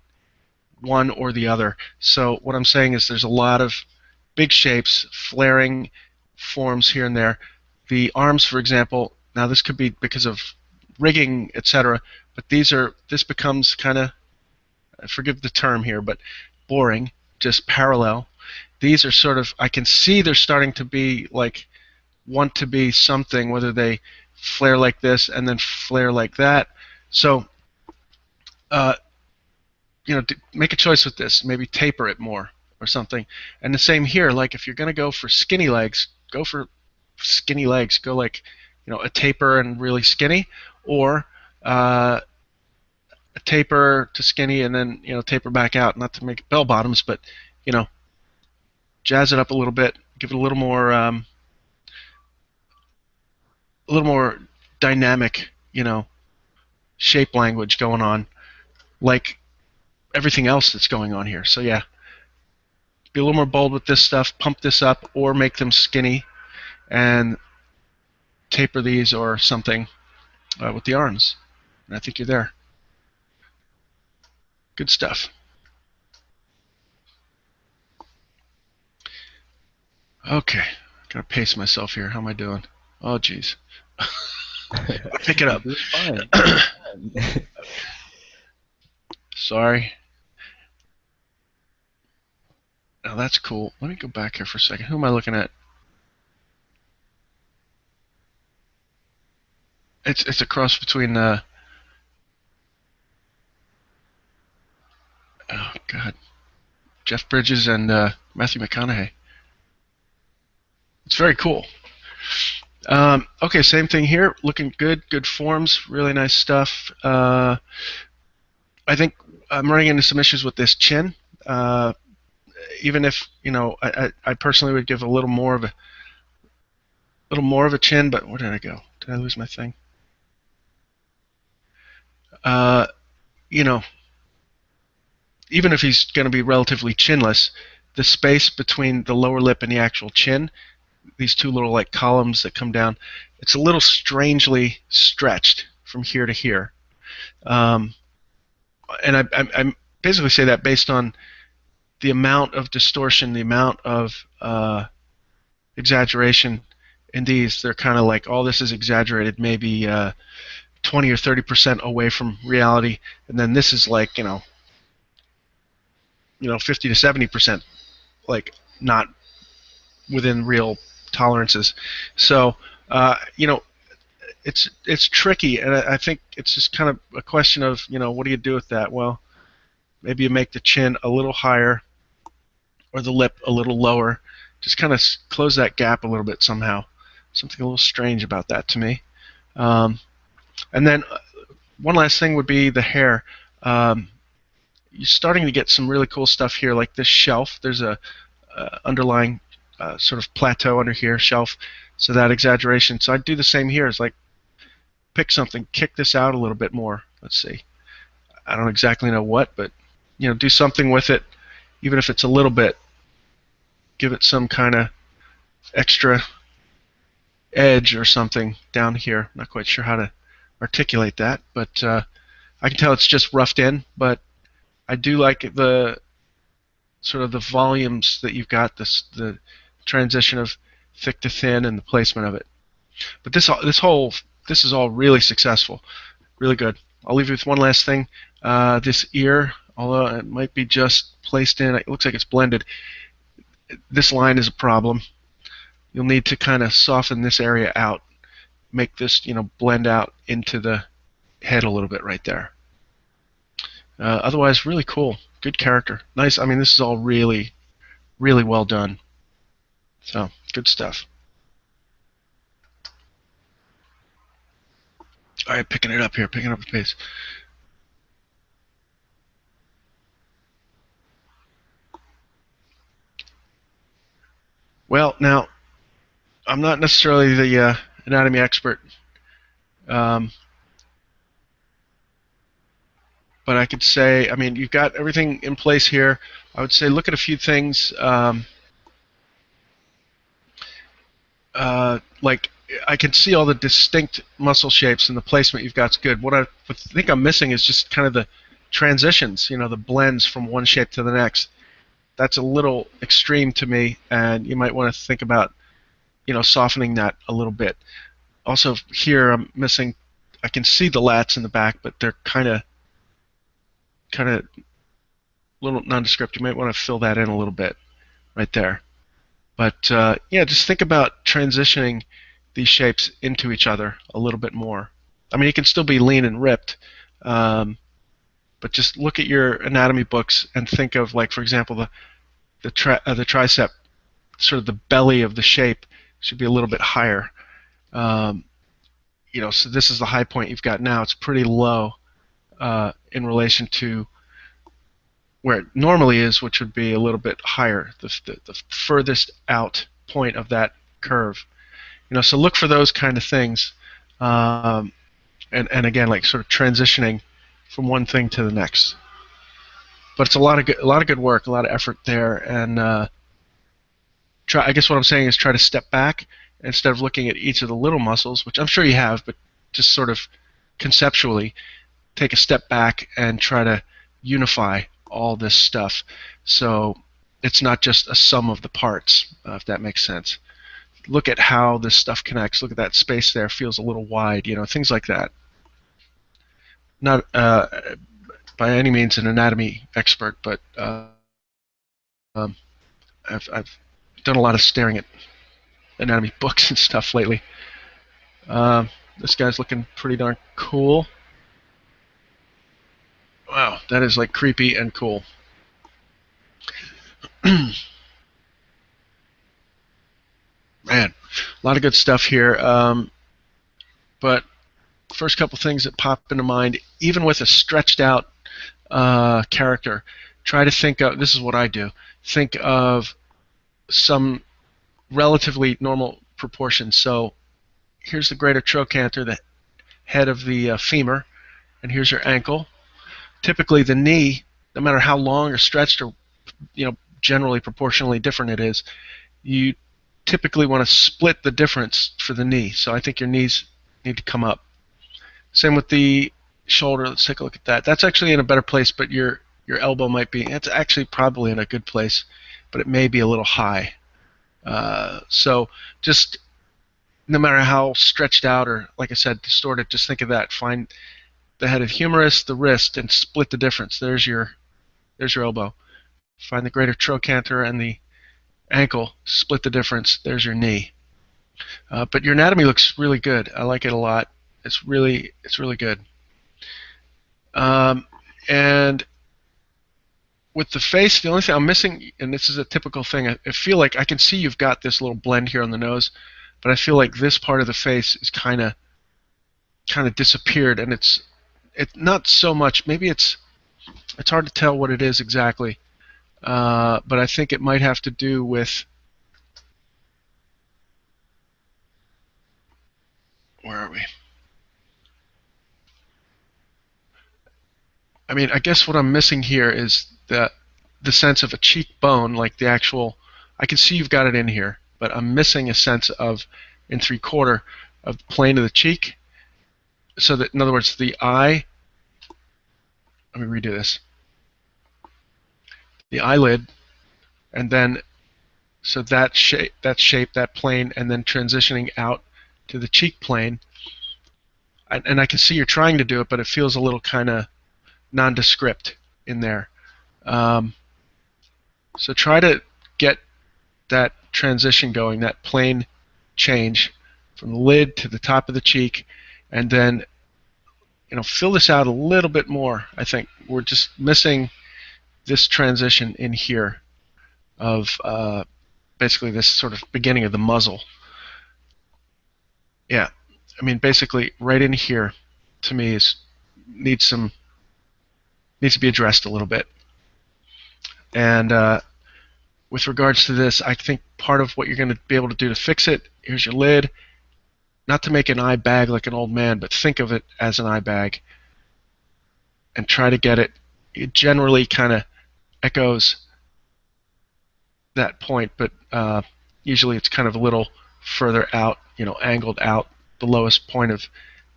one or the other. So what I'm saying is there's a lot of big shapes, flaring forms here and there. The arms, for example, now this could be because of rigging, etc., but this becomes kind of, forgive the term here, but boring, just parallel. These are sort of, I can see they're starting to be like, want to be something, whether they flare like this and then flare like that. So, make a choice with this. Maybe taper it more or something. And the same here. Like if you're going to go for skinny legs, go for skinny legs. Go like, a taper and really skinny, or a taper to skinny and then taper back out. Not to make it bell bottoms, but jazz it up a little bit. Give it a little more dynamic, shape language going on, like everything else that's going on here. So yeah, be a little more bold with this stuff, pump this up, or make them skinny and taper these or something with the arms. And I think you're there. Good stuff. Okay, gotta pace myself here. How am I doing? Oh, geez. Pick it up. Fine. Sorry. Now that's cool. Let me go back here for a second. Who am I looking at? It's a cross between oh God, Jeff Bridges and Matthew McConaughey. It's very cool. Okay, same thing here. Looking good. Good forms. Really nice stuff. I think I'm running into some issues with this chin. Even if I personally would give a little more of a chin. But where did I go? Did I lose my thing? Even if he's going to be relatively chinless, the space between the lower lip and the actual chin, these two little like columns that come down, it's a little strangely stretched from here to here. And I basically say that based on the amount of distortion, the amount of exaggeration in these. They're kind of like, oh, this is exaggerated, maybe 20 or 30% away from reality, and then this is like 50 to 70% like not within real tolerances. So it's tricky, and I think it's just kind of a question of what do you do with that? Well, maybe you make the chin a little higher or the lip a little lower. Just kind of close that gap a little bit somehow, Something a little strange about that to me. And then one last thing would be the hair. You're starting to get some really cool stuff here, like this shelf. There's a underlying sort of plateau under here, shelf. So that exaggeration. So I'd do the same here. It's like pick something, kick this out a little bit more. Let's see. I don't exactly know what, but do something with it, even if it's a little bit. Give it some kind of extra edge or something down here. I'm not quite sure how to articulate that, but I can tell it's just roughed in, but I do like the sort of the volumes that you've got, the transition of thick to thin and the placement of it. But this is all really successful, really good. I'll leave you with one last thing. This ear, although it might be just placed in, it looks like it's blended. This line is a problem. You'll need to kind of soften this area out, make this blend out into the head a little bit right there. Otherwise, really cool. Good character. Nice. I mean, this is all really, really well done. So, good stuff. All right, picking it up here, picking up the pace. Well, now, I'm not necessarily the anatomy expert, but I could say, I mean, you've got everything in place here. I would say look at a few things, like I can see all the distinct muscle shapes, and the placement you've got is good. What I think I'm missing is just kind of the transitions, the blends from one shape to the next. That's a little extreme to me, and you might want to think about softening that a little bit. Also here I'm missing, I can see the lats in the back, but they're kind of a little nondescript. You might want to fill that in a little bit right there. But yeah, just think about transitioning these shapes into each other a little bit more. I mean, you can still be lean and ripped, but just look at your anatomy books and think of, like, for example, the tricep, sort of the belly of the shape should be a little bit higher. So this is the high point you've got now. It's pretty low in relation to where it normally is, which would be a little bit higher, the furthest out point of that curve. So look for those kind of things, and again, like sort of transitioning from one thing to the next. But it's a lot of good work, a lot of effort there, and I guess what I'm saying is try to step back instead of looking at each of the little muscles, which I'm sure you have, but just sort of conceptually take a step back and try to unify all this stuff, so it's not just a sum of the parts, if that makes sense. Look at how this stuff connects. Look at that space there, feels a little wide, things like that. Not by any means an anatomy expert, but I've done a lot of staring at anatomy books and stuff lately. This guy's looking pretty darn cool. Wow, that is like creepy and cool. Man, a lot of good stuff here. But first couple things that pop into mind, even with a stretched out character, try to think of, this is what I do, think of some relatively normal proportions. So here's the greater trochanter, the head of the femur, and here's your ankle. Typically the knee, no matter how long or stretched or generally proportionally different it is, you typically want to split the difference for the knee. So I think your knees need to come up. Same with the shoulder. Let's take a look at that. That's actually in a better place, but your elbow might be, it's actually probably in a good place, but it may be a little high. So just no matter how stretched out or, like I said, distorted, just think of that. Find the head of the humerus, the wrist, and split the difference. There's your elbow. Find the greater trochanter and the ankle, split the difference. There's your knee. But your anatomy looks really good. I like it a lot. It's really good. And with the face, the only thing I'm missing, and this is a typical thing, I feel like I can see you've got this little blend here on the nose, but I feel like this part of the face is kind of disappeared, and it's not so much. Maybe it's hard to tell what it is exactly, but I think it might have to do with, where are we? I mean, I guess what I'm missing here is the sense of a cheekbone, like the actual. I can see you've got it in here, but I'm missing a sense of, in 3/4, of the plane of the cheek. So that, in other words, the eye. Let me redo this. The eyelid, and then so that shape, that plane, and then transitioning out to the cheek plane. And I can see you're trying to do it, but it feels a little kind of nondescript in there. So try to get that transition going, that plane change from the lid to the top of the cheek, and then fill this out a little bit more. I think we're just missing this transition in here of basically this sort of beginning of the muzzle. Yeah, I mean basically right in here to me needs to be addressed a little bit. And with regards to this, I think part of what you're going to be able to do to fix it, here's your lid. Not to make an eye bag like an old man, but think of it as an eye bag. And try to get it. It generally kind of echoes that point, but usually it's kind of a little further out, angled out, the lowest point of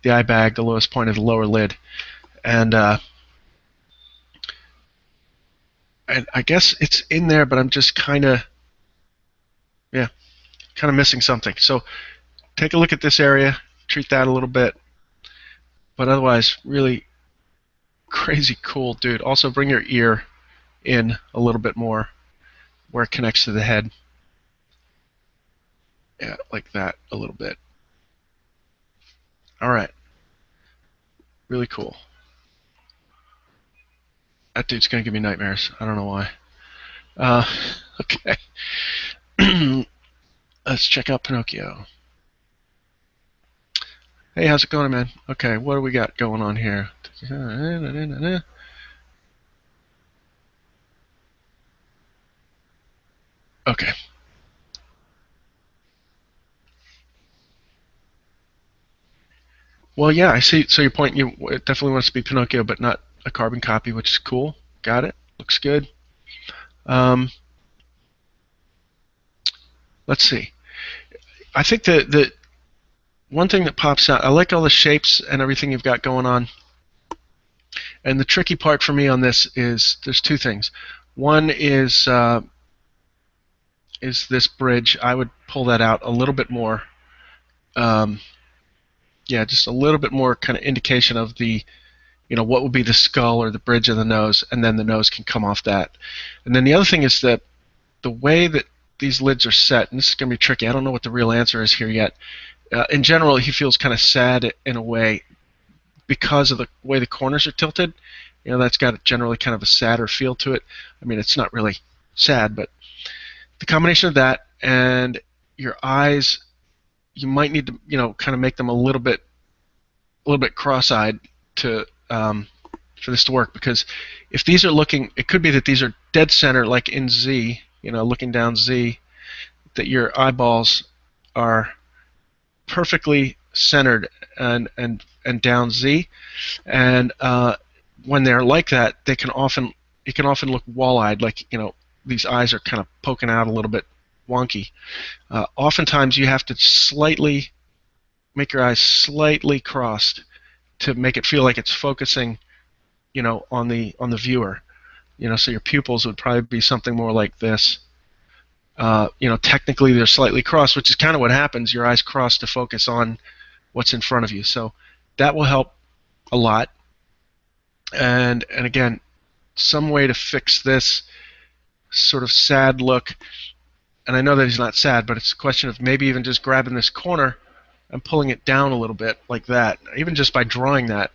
the eye bag, the lowest point of the lower lid. And I guess it's in there, but I'm just kind of missing something. So take a look at this area, treat that a little bit, but otherwise really crazy cool, dude. Also bring your ear in a little bit more where it connects to the head. Yeah, like that a little bit. All right, really cool. That dude's gonna give me nightmares. I don't know why. Okay. Let's check out Pinocchio. Hey, how's it going, man? Okay, what do we got going on here? Okay. Well, yeah, I see. So your point, it definitely wants to be Pinocchio, but not a carbon copy, which is cool. Got it. Looks good. Let's see. I think the one thing that pops out, I like all the shapes and everything you've got going on. And the tricky part for me on this is there's two things. One is this bridge. I would pull that out a little bit more. Yeah, just a little bit more kind of indication of the, what would be the skull or the bridge of the nose, and then the nose can come off that. And then the other thing is that the way that these lids are set, and this is going to be tricky. I don't know what the real answer is here yet. In general, he feels kind of sad in a way because of the way the corners are tilted. That's got generally kind of a sadder feel to it. I mean, it's not really sad, but the combination of that and your eyes, you might need to, kind of make them a little bit cross-eyed to for this to work. Because if these are looking, it could be that these are dead center, like in Z, looking down Z, that your eyeballs are perfectly centered and down Z, and when they're like that, it can often look wall-eyed, like these eyes are kind of poking out a little bit wonky. Oftentimes you have to slightly make your eyes slightly crossed to make it feel like it's focusing, on the viewer. So your pupils would probably be something more like this. Technically they're slightly crossed, which is kind of what happens. Your eyes cross to focus on what's in front of you. So that will help a lot. And again, some way to fix this sort of sad look. And I know that he's not sad, but it's a question of maybe even just grabbing this corner and pulling it down a little bit like that. Even just by drawing that,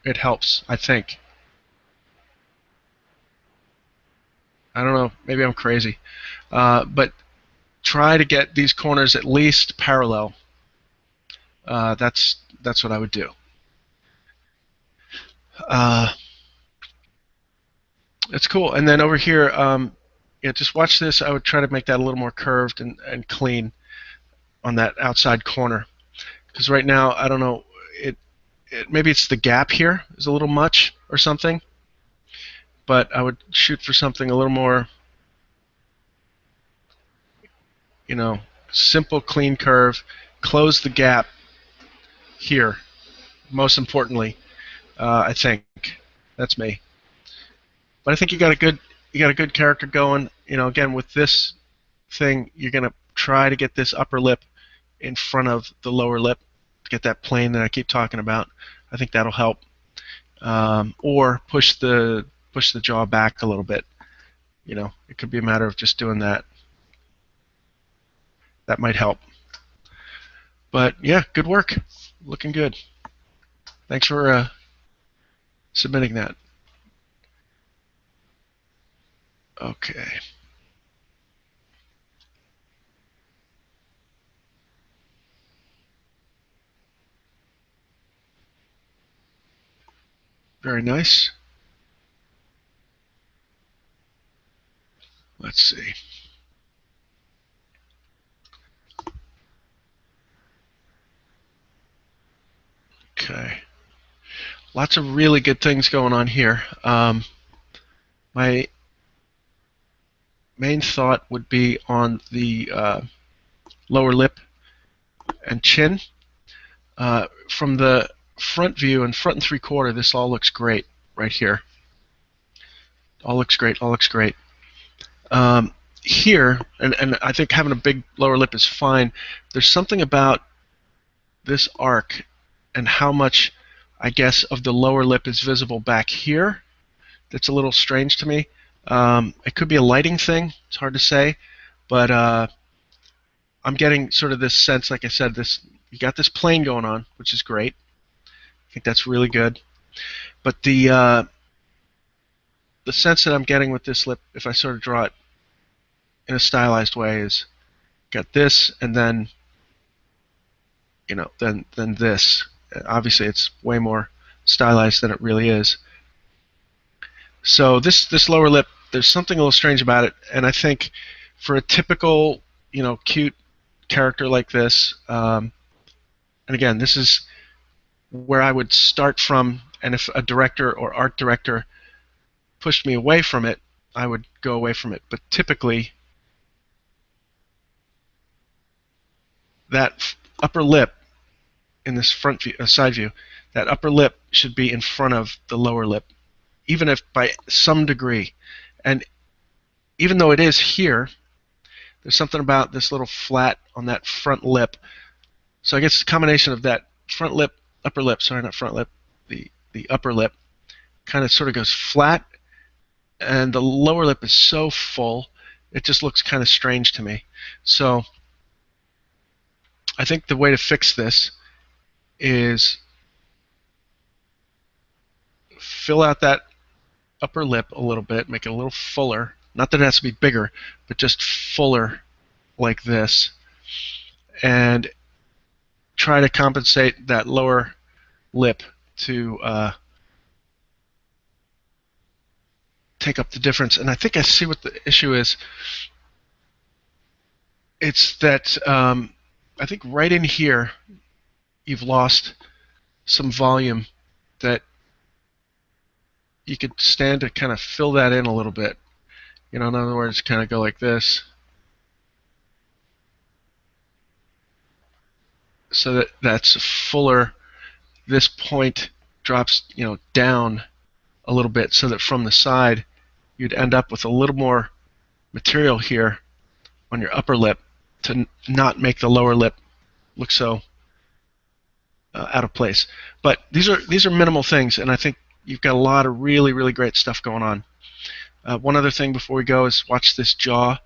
it helps, I think. I don't know, maybe I'm crazy. But try to get these corners at least parallel. That's what I would do. It's cool. And then over here, yeah, just watch this. I would try to make that a little more curved and clean on that outside corner. Because right now, I don't know, maybe it's the gap here is a little much or something. But I would shoot for something a little more, you know, simple, clean curve. Close the gap here. Most importantly, I think that's me. But I think you got a good character going. You know, again with this thing, you're gonna try to get this upper lip in front of the lower lip to get that plane that I keep talking about. I think that'll help. Or push the jaw back a little bit. You know, it could be a matter of just doing that. That might help. But yeah, good work. Looking good. Thanks for submitting that. Okay. Very nice. Let's see. Okay. Lots of really good things going on here. My main thought would be on the lower lip and chin. From the front view and front and 3/4, this all looks great right here. All looks great, all looks great. Here, and I think having a big lower lip is fine, there's something about this arc and how much, I guess, of the lower lip is visible back here that's a little strange to me. It could be a lighting thing, it's hard to say, but I'm getting sort of this sense, like I said, you got this plane going on, which is great. I think that's really good. But the sense that I'm getting with this lip, if I sort of draw it in a stylized way, is got this, and then, you know, then this. Obviously, it's way more stylized than it really is. So this lower lip, there's something a little strange about it, and I think for a typical, you know, cute character like this, and again, this is where I would start from, and if a director or art director pushed me away from it, I would go away from it. But typically, that upper lip in this front view, side view, that upper lip should be in front of the lower lip, even if by some degree. And even though it is here, there's something about this little flat on that front lip. So I guess it's a combination of that front lip, upper lip, sorry, not front lip, the upper lip kind of sort of goes flat, and the lower lip is so full, it just looks kind of strange to me. So I think the way to fix this is fill out that upper lip a little bit, make it a little fuller. Not that it has to be bigger, but just fuller like this. And try to compensate that lower lip to take up the difference. And I think I see what the issue is. It's that I think right in here you've lost some volume that you could stand to kind of fill that in a little bit. You know, in other words, kind of go like this, so that that's fuller. This point drops, you know, down a little bit, so that from the side you'd end up with a little more material here on your upper lip to not make the lower lip look so out of place. But these are minimal things, and I think you've got a lot of really, really great stuff going on. One other thing before we go is watch this jaw.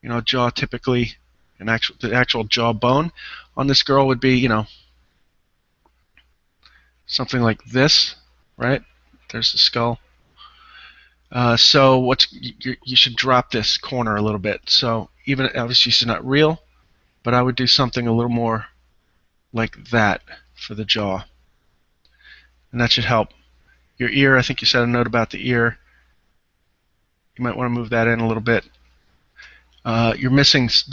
You know, jaw typically, the actual jaw bone on this girl would be, you know, something like this, right? There's the skull. So you should drop this corner a little bit. So even obviously it's not real, but I would do something a little more like that for the jaw. And that should help. Your ear, I think you said a note about the ear. You might want to move that in a little bit. You're missing, it's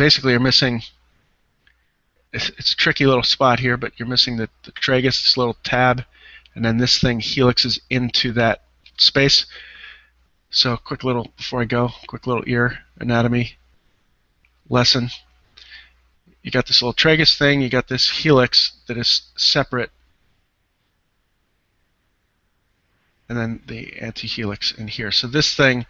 a tricky little spot here, but you're missing the tragus, this little tab, and then this thing helixes into that space. So quick little, before I go, quick little ear anatomy lesson. You got this little tragus thing, you got this helix that is separate, and then the anti-helix in here. So this thing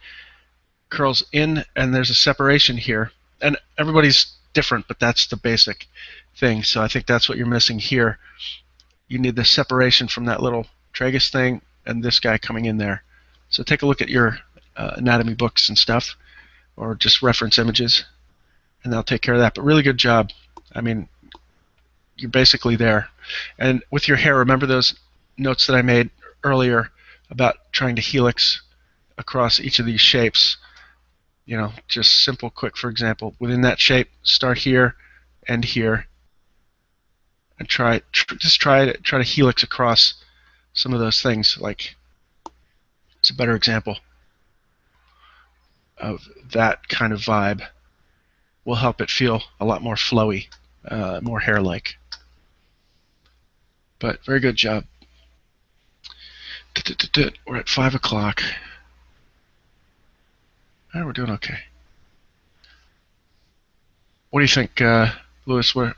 curls in, and there's a separation here. And everybody's different, but that's the basic thing. So I think that's what you're missing here. You need the separation from that little tragus thing and this guy coming in there. So take a look at your anatomy books and stuff, or just reference images, and they'll take care of that. But really good job. I mean, you're basically there. And with your hair, remember those notes that I made earlier about trying to helix across each of these shapes? You know, just simple, quick. For example, within that shape, start here, end here, and try to helix across some of those things. Like, it's a better example of that kind of vibe. Will help it feel a lot more flowy, more hair-like. But very good job. We're at 5 o'clock. We're doing okay. What do you think, Louis? We're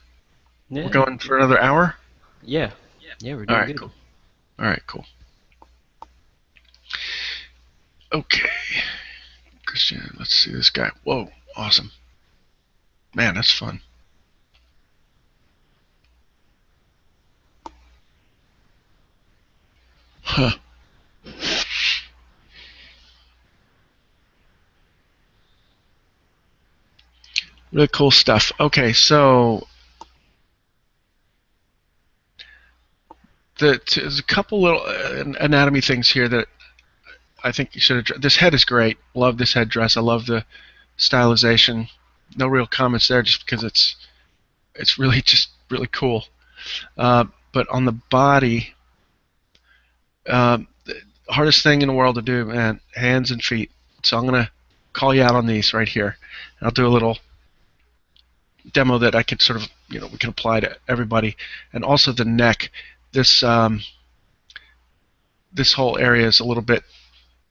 going for another hour? Yeah, we're doing good. Cool. All right, cool. Okay. Christian, let's see this guy. Whoa, awesome. Man, that's fun. Huh. Really cool stuff. Okay, so there's a couple little anatomy things here that I think you should address. This head is great. Love this headdress. I love the stylization. No real comments there, just because it's really just really cool. But on the body, the hardest thing in the world to do, man, hands and feet. So I'm gonna call you out on these right here. I'll do a little demo that I could sort of, we can apply to everybody. And also the neck. This this whole area is a little bit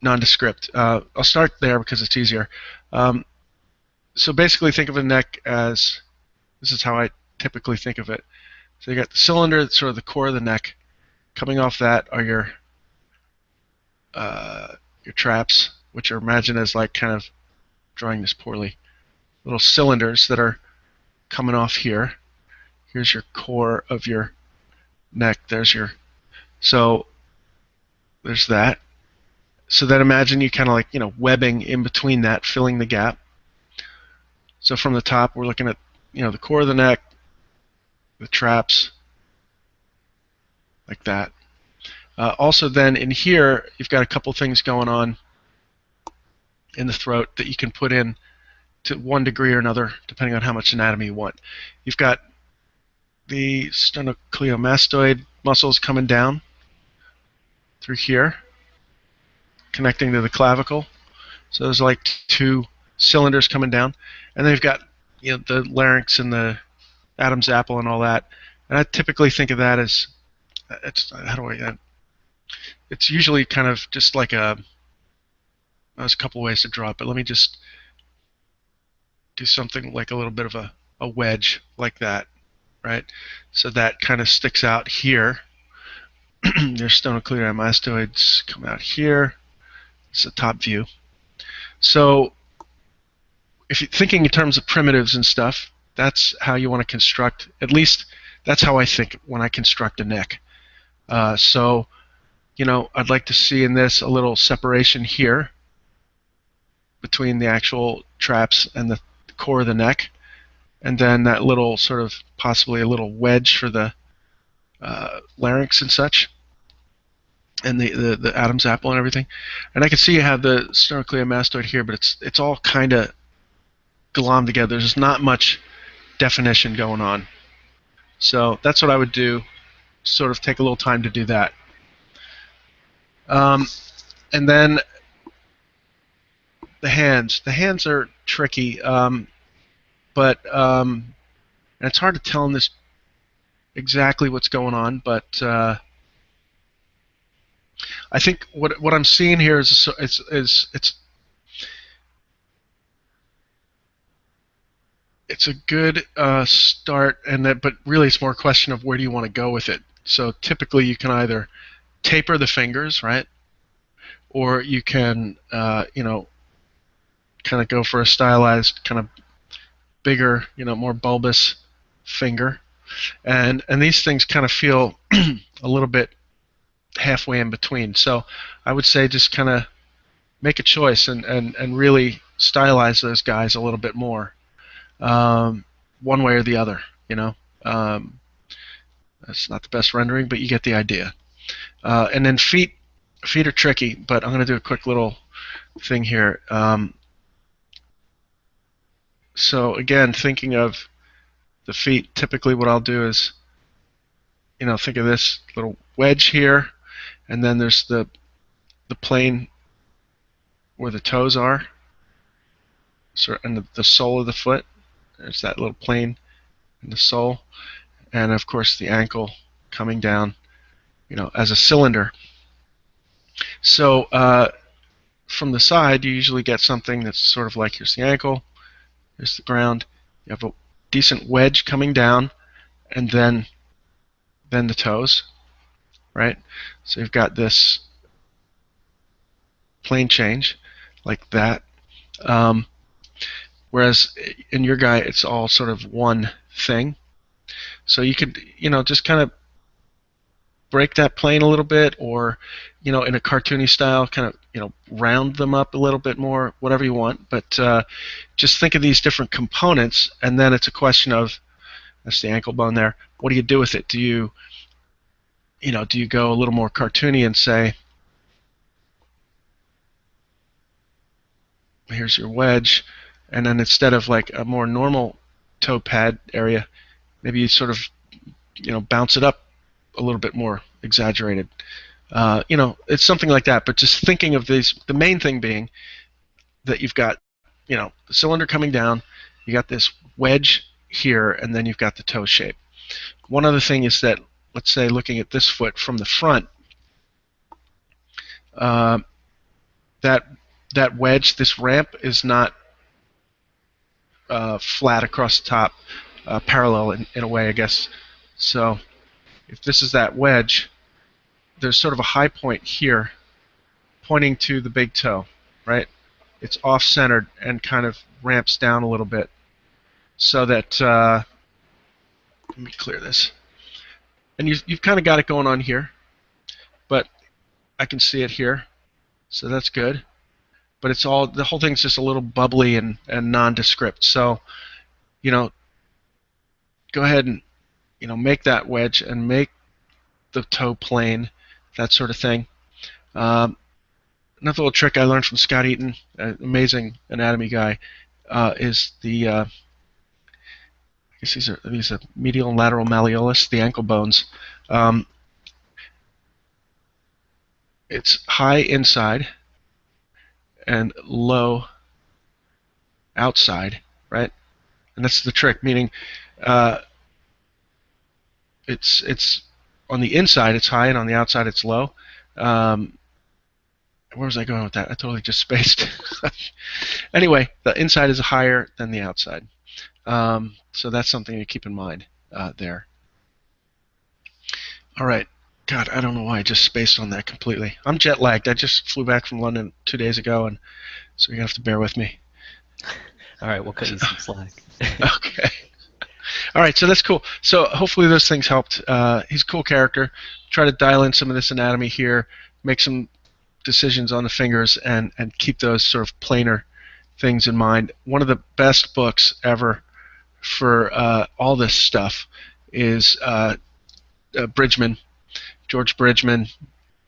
nondescript. I'll start there because it's easier. So basically think of a neck as, this is how I typically think of it. So you got the cylinder, sort of the core of the neck. Coming off that are your traps, which are imagined as, like, kind of drawing this poorly, little cylinders that are coming off here. Here's your core of your neck. So there's that. So then imagine you kind of like, webbing in between that, filling the gap. So from the top, we're looking at, the core of the neck, the traps, like that. Also then in here, you've got a couple things going on in the throat that you can put in to one degree or another, depending on how much anatomy you want. You've got the sternocleidomastoid muscles coming down through here, connecting to the clavicle. So there's like two cylinders coming down, and then you've got the larynx and the Adam's apple and all that. And I typically think of that as it's usually kind of just like there's a couple ways to draw it, but let me just do something like a little bit of a wedge like that, right? So that kind of sticks out here. There's sternocleidomastoids come out here. It's a top view. So if you're thinking in terms of primitives and stuff, that's how you want to construct, at least that's how I think when I construct a neck. So, I'd like to see in this a little separation here between the actual traps and the core of the neck, and then that little sort of possibly a little wedge for the larynx and such, and the Adam's apple and everything. And I can see you have the sternocleidomastoid here, but it's all kind of glom together. There's not much definition going on. So that's what I would do, sort of take a little time to do that. And then the hands. The hands are tricky, but and it's hard to tell in this exactly what's going on, but I think what I'm seeing here is it's a good start, but really it's more a question of where do you want to go with it. So typically you can either taper the fingers, right, or you can kind of go for a stylized, kind of bigger, more bulbous finger, and these things kind of feel a little bit halfway in between. So I would say just kind of make a choice and really stylize those guys a little bit more, one way or the other. That's not the best rendering, but you get the idea. And then feet are tricky, but I'm going to do a quick little thing here. So again, thinking of the feet, typically what I'll do is, think of this little wedge here, and then there's the plane where the toes are, and the sole of the foot. There's that little plane in the sole, and of course the ankle coming down, as a cylinder. So from the side, you usually get something that's sort of like, here's the ankle, here's the ground. You have a decent wedge coming down, and then the toes, right? So you've got this plane change like that. Whereas in your guy, it's all sort of one thing. So you could, just kind of break that plane a little bit, or, in a cartoony style, kind of, round them up a little bit more, whatever you want. But just think of these different components, and then it's a question of, that's the ankle bone there. What do you do with it? Do you go a little more cartoony and say, here's your wedge, and then instead of like a more normal toe pad area, maybe you sort of, bounce it up a little bit more exaggerated. It's something like that. But just thinking of these, the main thing being that you've got, the cylinder coming down, you got this wedge here, and then you've got the toe shape. One other thing is that, let's say, looking at this foot from the front, that wedge, this ramp, is not flat across the top, parallel in a way, I guess. So if this is that wedge, there's sort of a high point here pointing to the big toe, right? It's off-centered and kind of ramps down a little bit, so that, let me clear this. And you've kind of got it going on here, but I can see it here, so that's good. But the whole thing's just a little bubbly and nondescript. So, go ahead and, make that wedge and make the toe plane, that sort of thing. Another little trick I learned from Scott Eaton, an amazing anatomy guy, is the, I guess these are medial and lateral malleolus, the ankle bones. It's high inside and low outside, right? And that's the trick, meaning it's on the inside it's high and on the outside it's low. Where was I going with that? I totally just spaced. Anyway, the inside is higher than the outside. So that's something to keep in mind there. All right. God, I don't know why I just spaced on that completely. I'm jet lagged. I just flew back from London 2 days ago, and so you're going to have to bear with me. All right, we'll cut you some slack. Okay. All right, so that's cool. So hopefully those things helped. He's a cool character. Try to dial in some of this anatomy here, make some decisions on the fingers, and keep those sort of planar things in mind. One of the best books ever for all this stuff is Bridgman. George Bridgman,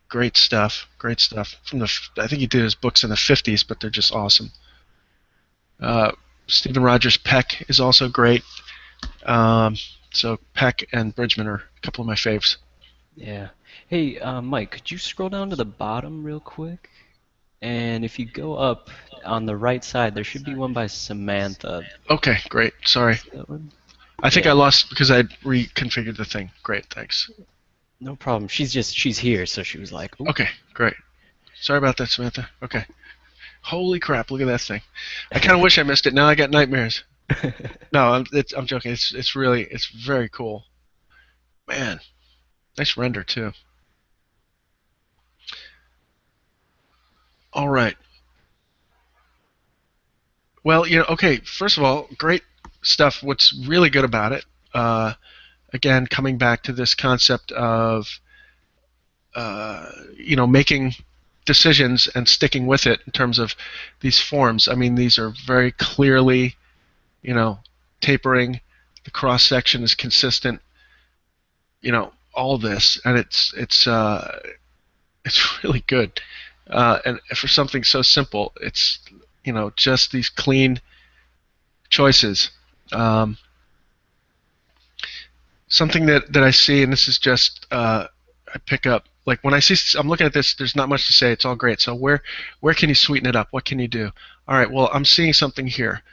great stuff. Great stuff. I think he did his books in the 50s, but they're just awesome. Stephen Rogers Peck is also great. So Peck and Bridgman are a couple of my faves. Yeah. Hey, Mike, could you scroll down to the bottom real quick? And if you go up on the right side, there should be one by Samantha. Okay, great. Sorry. See that one? I think I Yeah. lost because I reconfigured the thing. Great, thanks. No problem. She's here, so she was like, "Ooh." Okay, great. Sorry about that, Samantha. Okay. Holy crap! Look at that thing. I kind of wish I missed it. Now I got nightmares. No, I'm joking. It's very cool. Man, nice render too. All right. Well, okay. First of all, great stuff. What's really good about it? Again, coming back to this concept of making decisions and sticking with it in terms of these forms. I mean, these are very clearly, tapering. The cross section is consistent. All this, and it's really good. And for something so simple, it's just these clean choices. Um, Something that I see, and this is just I pick up like when I'm looking at this. There's not much to say. It's all great. So where can you sweeten it up? What can you do? All right. Well, I'm seeing something here.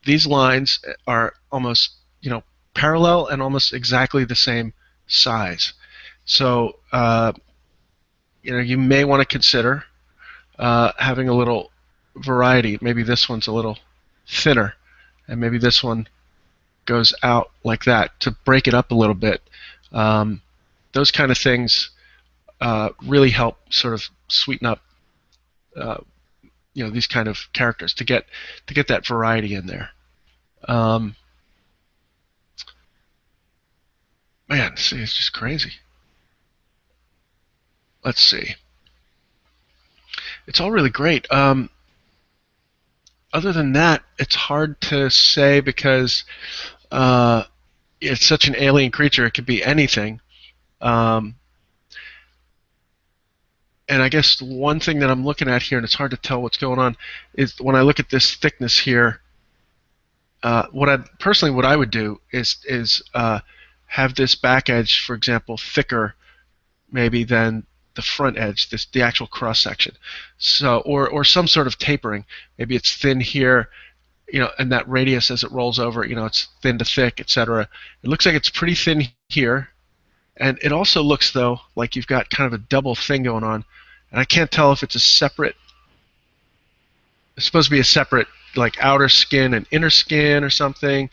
These lines are almost parallel and almost exactly the same size. So you may want to consider having a little variety. Maybe this one's a little thinner, and maybe this one goes out like that to break it up a little bit. Those kind of things really help sort of sweeten up uh, these kind of characters to get that variety in there. Um, Man, see, it's just crazy. Let's see. It's all really great. Other than that, it's hard to say because it's such an alien creature. It could be anything. Um, and I guess one thing that I'm looking at here, and it's hard to tell what's going on, is when I look at this thickness here. What I would do is have this back edge, for example, thicker maybe than the front edge, the actual cross section. So or some sort of tapering. Maybe it's thin here, and that radius as it rolls over, it's thin to thick, etc. It looks like it's pretty thin here, and it also looks though like you've got kind of a double thing going on, and I can't tell if it's a separate. It's supposed to be a separate like outer skin and inner skin or something.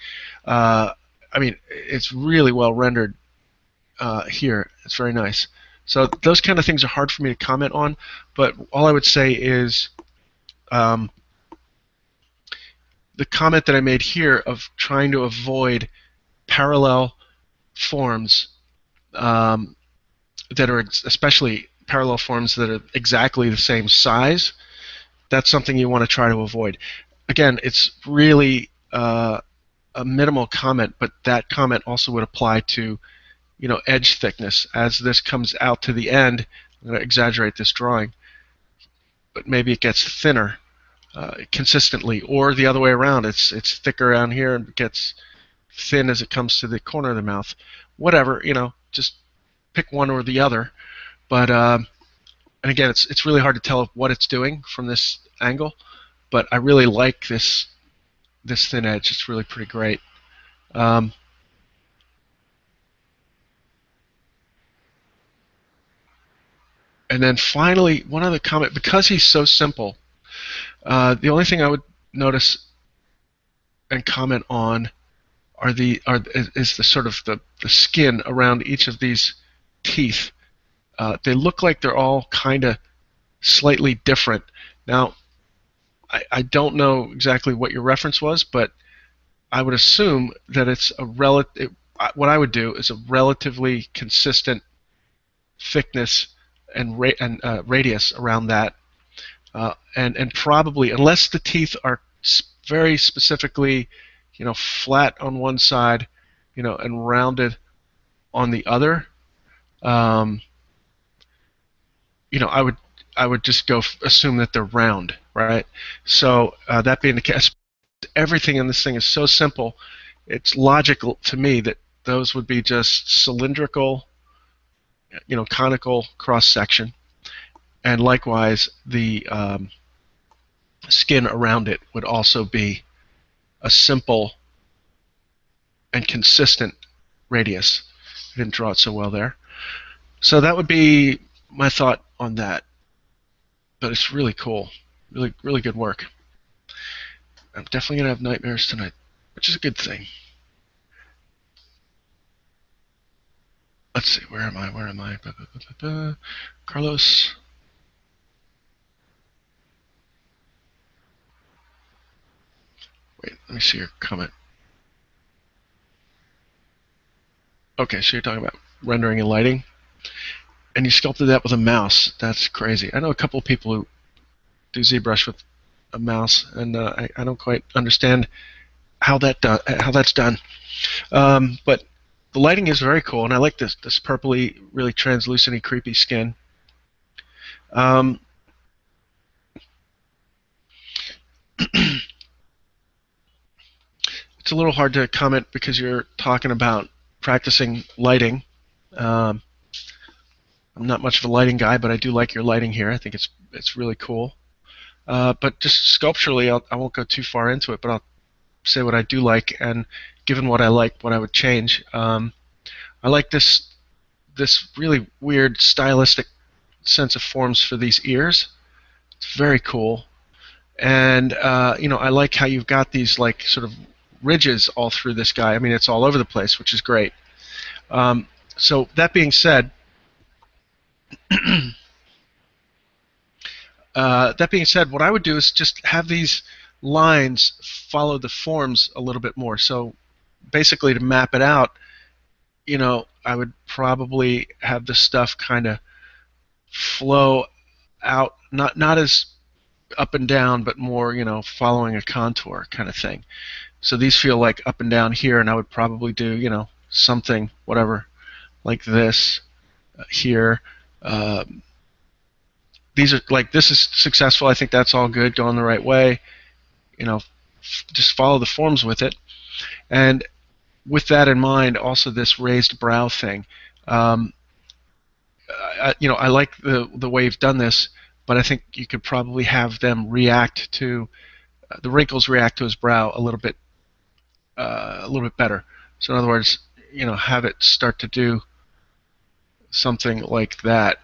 I mean, it's really well rendered here. It's very nice. So those kind of things are hard for me to comment on, but all I would say is um, the comment that I made here of trying to avoid parallel forms that are especially parallel forms that are exactly the same size. That's something you want to try to avoid. Again, it's really a minimal comment, but that comment also would apply to edge thickness. As this comes out to the end, I'm going to exaggerate this drawing, but maybe it gets thinner consistently, or the other way around. It's thicker down here and gets thin as it comes to the corner of the mouth. Whatever, just pick one or the other. But and again, it's really hard to tell what it's doing from this angle. But I really like this thin edge. It's really pretty great. Um, and then finally, one other comment. Because he's so simple, the only thing I would notice and comment on is the sort of the skin around each of these teeth. They look like they're all kind of slightly different. Now, I don't know exactly what your reference was, but I would assume that it's a what I would do is a relatively consistent thickness and radius around that, and probably unless the teeth are very specifically, flat on one side, and rounded on the other, um, I would just assume that they're round, right? So that being the case, everything in this thing is so simple. It's logical to me that those would be just cylindrical, conical cross section, and likewise the skin around it would also be a simple and consistent radius. I didn't draw it so well there. So that would be my thought on that. But it's really cool. Really, really good work. I'm definitely going to have nightmares tonight, which is a good thing. Let's see, where am I? Carlos. Wait, let me see your comment. Okay, so you're talking about rendering and lighting. And you sculpted that with a mouse. That's crazy. I know a couple of people who do ZBrush with a mouse, and I don't quite understand how that's done. But the lighting is very cool, and I like this purpley, really translucent, creepy skin. It's a little hard to comment because you're talking about practicing lighting. I'm not much of a lighting guy, but I do like your lighting here. I think it's really cool. But just sculpturally, I won't go too far into it, but I'll say what I do like, and given what I like, what I would change. I like this really weird stylistic sense of forms for these ears. It's very cool. And I like how you've got these like sort of ridges all through this guy. I mean, it's all over the place, which is great. So that being said, what I would do is just have these lines follow the forms a little bit more. So basically, to map it out, I would probably have the stuff kind of flow out, not as up and down, but more, following a contour kind of thing. So these feel like up and down here, and I would probably do, something, whatever, like this here. These are like, this is successful. I think that's all good, going the right way. Just follow the forms with it. And with that in mind, also this raised brow thing. I like the way you've done this, but I think you could probably have them react to the wrinkles react to his brow a little bit better. So in other words, have it start to do something like that.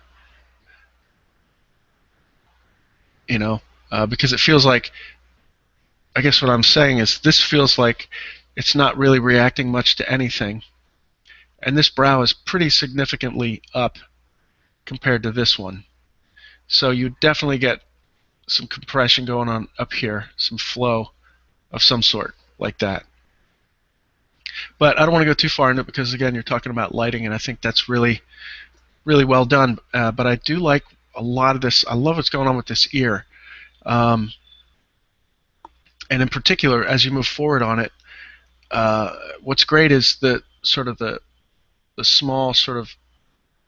Because it feels like, I guess what I'm saying is this feels like it's not really reacting much to anything. And this brow is pretty significantly up compared to this one. So you definitely get some compression going on up here, some flow of some sort like that. But I don't want to go too far into it because, again, you're talking about lighting, and I think that's really, really well done. But I do like a lot of this. I love what's going on with this ear. And in particular, as you move forward on it, what's great is the sort of the small sort of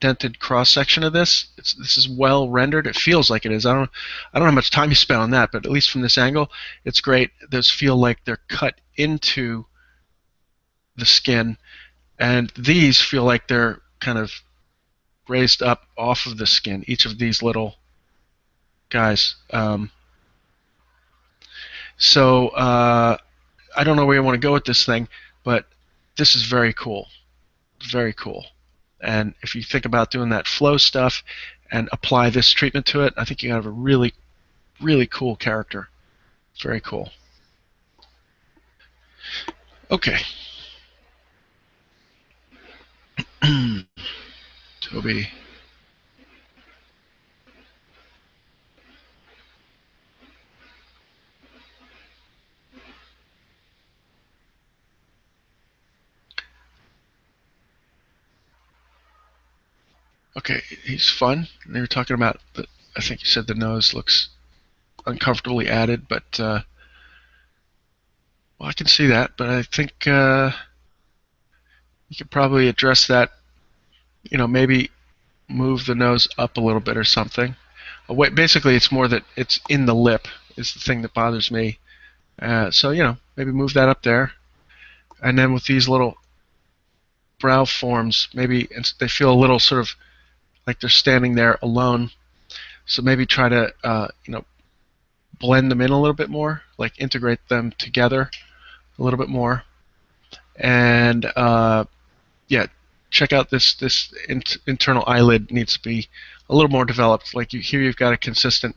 dented cross section of this. This is well rendered. It feels like it is. I don't know how much time you spent on that, but at least from this angle, it's great. Those feel like they're cut into the skin, and these feel like they're kind of raised up off of the skin. Each of these little guys. So I don't know where you want to go with this thing, but this is very cool. Very cool. And if you think about doing that flow stuff and apply this treatment to it, I think you have a really, really cool character. Very cool. Okay. Toby. Okay, he's fun. They were talking about, I think you said the nose looks uncomfortably added, but well, I can see that. But I think you could probably address that. Maybe move the nose up a little bit or something. Basically, it's more that it's in the lip is the thing that bothers me. So maybe move that up there, and then with these little brow forms, maybe they feel a little sort of like they're standing there alone. So maybe try to blend them in a little bit more, like integrate them together a little bit more, and yeah, check out this internal eyelid needs to be a little more developed. Like here, you've got a consistent,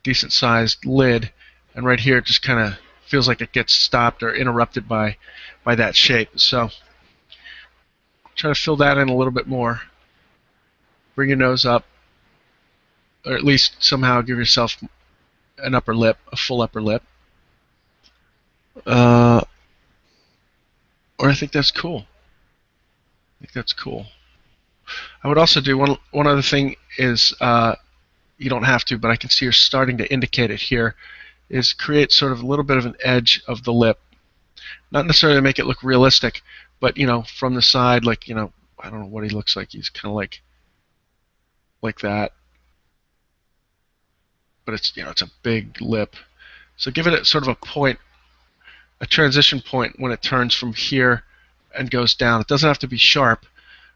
decent sized lid, and right here it just kind of feels like it gets stopped or interrupted by that shape. So try to fill that in a little bit more. Bring your nose up, or at least somehow give yourself an upper lip, a full upper lip. Uh, or I think that's cool. I think that's cool. I would also do one other thing is you don't have to, but I can see you're starting to indicate it here, is create sort of a little bit of an edge of the lip. Not necessarily to make it look realistic, but from the side, like I don't know what he looks like. He's kind of like that, but it's a big lip. So give it sort of a point, a transition point when it turns from here and goes down. It doesn't have to be sharp,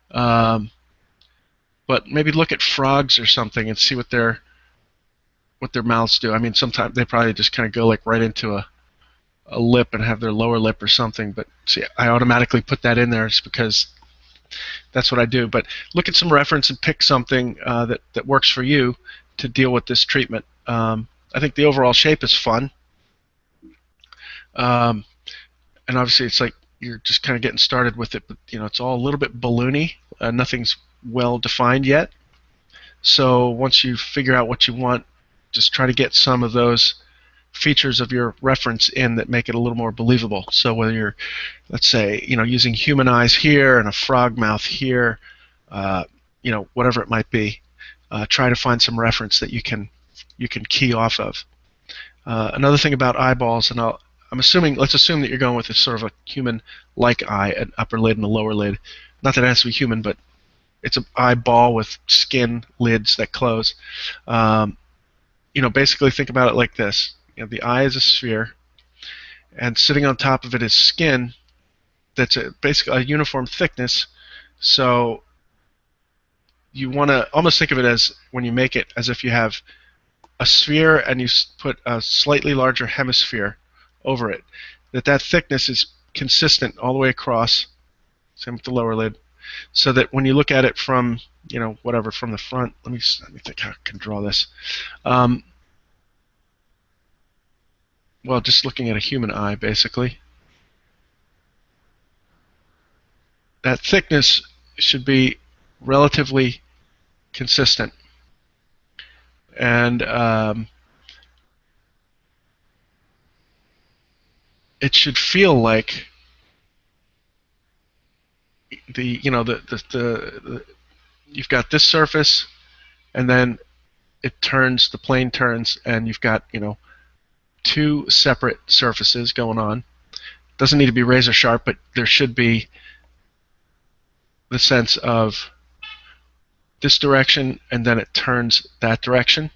but maybe look at frogs or something and see what their mouths do. I mean, sometimes they probably just kind of go like right into a lip and have their lower lip or something. But see, I automatically put that in there just because that's what I do. But look at some reference and pick something that works for you to deal with this treatment. I think the overall shape is fun. And obviously it's like you're just kind of getting started with it, but it's all a little bit balloony. Nothing's well defined yet. So once you figure out what you want, just try to get some of those features of your reference in that make it a little more believable. So whether you're, let's say, using human eyes here and a frog mouth here, whatever it might be, try to find some reference that you can key off of. Another thing about eyeballs, and let's assume that you're going with a sort of a human-like eye, an upper lid and a lower lid. Not that it has to be human, but it's an eyeball with skin lids that close. Basically think about it like this. The eye is a sphere, and sitting on top of it is skin that's basically a uniform thickness. So you want to almost think of it as, when you make it, as if you have a sphere and you put a slightly larger hemisphere over it. That thickness is consistent all the way across. Same with the lower lid. So that when you look at it from, from the front, let me think how I can draw this. Well, just looking at a human eye, basically. That thickness should be relatively consistent. And it should feel like you've got this surface, and then the plane turns, and you've got two separate surfaces going on. Doesn't need to be razor sharp, but there should be the sense of this direction, and then it turns that direction.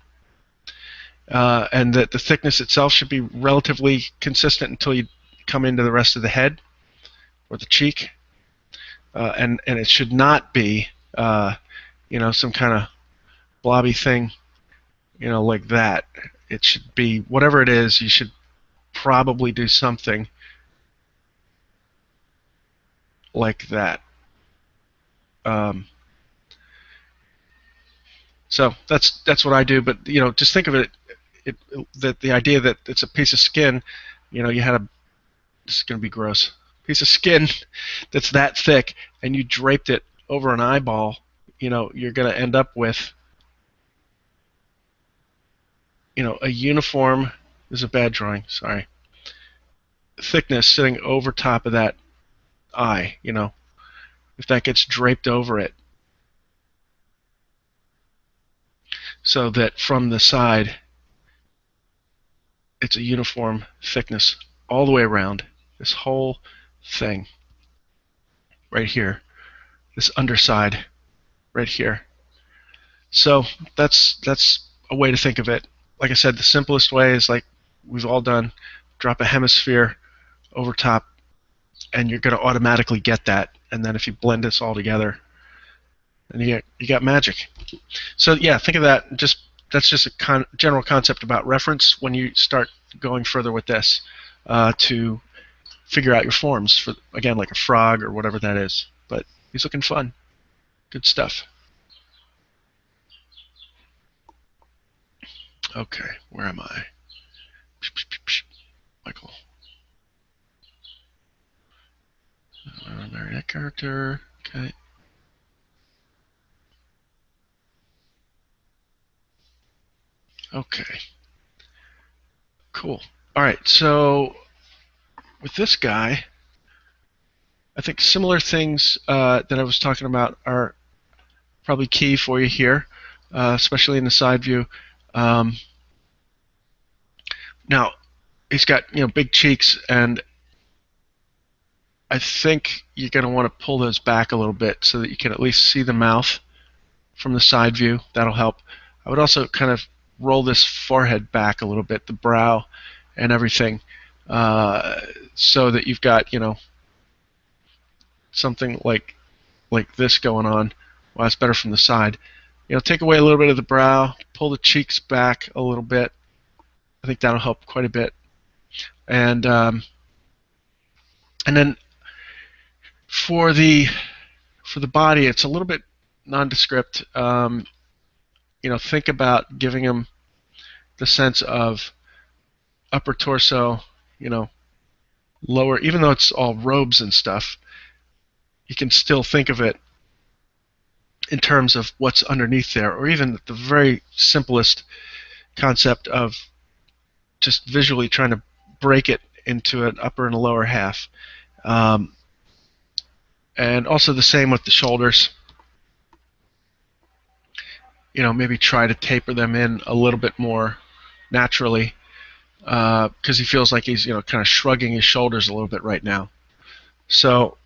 And that the thickness itself should be relatively consistent until you come into the rest of the head or the cheek. And it should not be, some kind of blobby thing, like that. It should be, whatever it is, you should probably do something like that. So that's what I do. But just think of it, that the idea that it's a piece of skin. You had this is going to be gross. Piece of skin that's that thick, and you draped it over an eyeball. You're going to end up with a uniform. This is a bad drawing. Sorry. Thickness sitting over top of that eye. If that gets draped over it, so that from the side it's a uniform thickness all the way around this whole thing right here, this underside right here. So that's a way to think of it. Like I said, the simplest way is like we've all done. drop a hemisphere over top, and you're going to automatically get that. And then if you blend this all together, then you got magic. So yeah, think of that. That's just a general concept about reference when you start going further with this to figure out your forms for, again, like a frog or whatever that is. But he's looking fun. Good stuff. Okay, where am I? Michael. Marionette character. Okay. Okay. Cool. All right. So with this guy, I think similar things that I was talking about are probably key for you here, especially in the side view. Now, he's got big cheeks, and I think you're going to want to pull those back a little bit so that you can at least see the mouth from the side view. That'll help. I would also kind of roll this forehead back a little bit, the brow and everything, so that you've got something like this going on. Well, that's better from the side. Take away a little bit of the brow, pull the cheeks back a little bit. I think that'll help quite a bit. And then for the body, it's a little bit nondescript. Think about giving him the sense of upper torso, lower, even though it's all robes and stuff, you can still think of it in terms of what's underneath there, or even the very simplest concept of just visually trying to break it into an upper and a lower half. And also the same with the shoulders. Maybe try to taper them in a little bit more naturally, because he feels like he's kind of shrugging his shoulders a little bit right now. So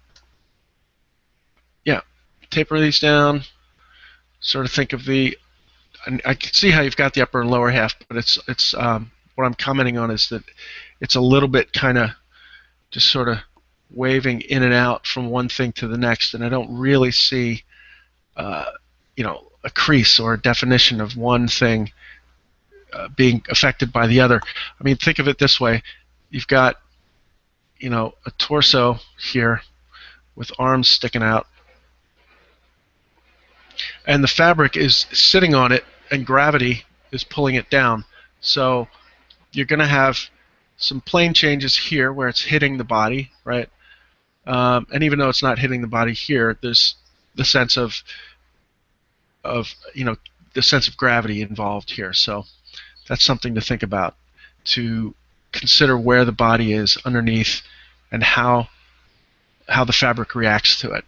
yeah, taper these down. Sort of think of and I can see how you've got the upper and lower half, but it's what I'm commenting on is that it's a little bit kind of just sort of waving in and out from one thing to the next, and I don't really see a crease or a definition of one thing being affected by the other. I mean, think of it this way: you've got a torso here with arms sticking out, and the fabric is sitting on it, and gravity is pulling it down. So you're going to have some plane changes here where it's hitting the body, right? And even though it's not hitting the body here, there's the sense of the sense of gravity involved here. So that's something to think about, to consider where the body is underneath and how the fabric reacts to it.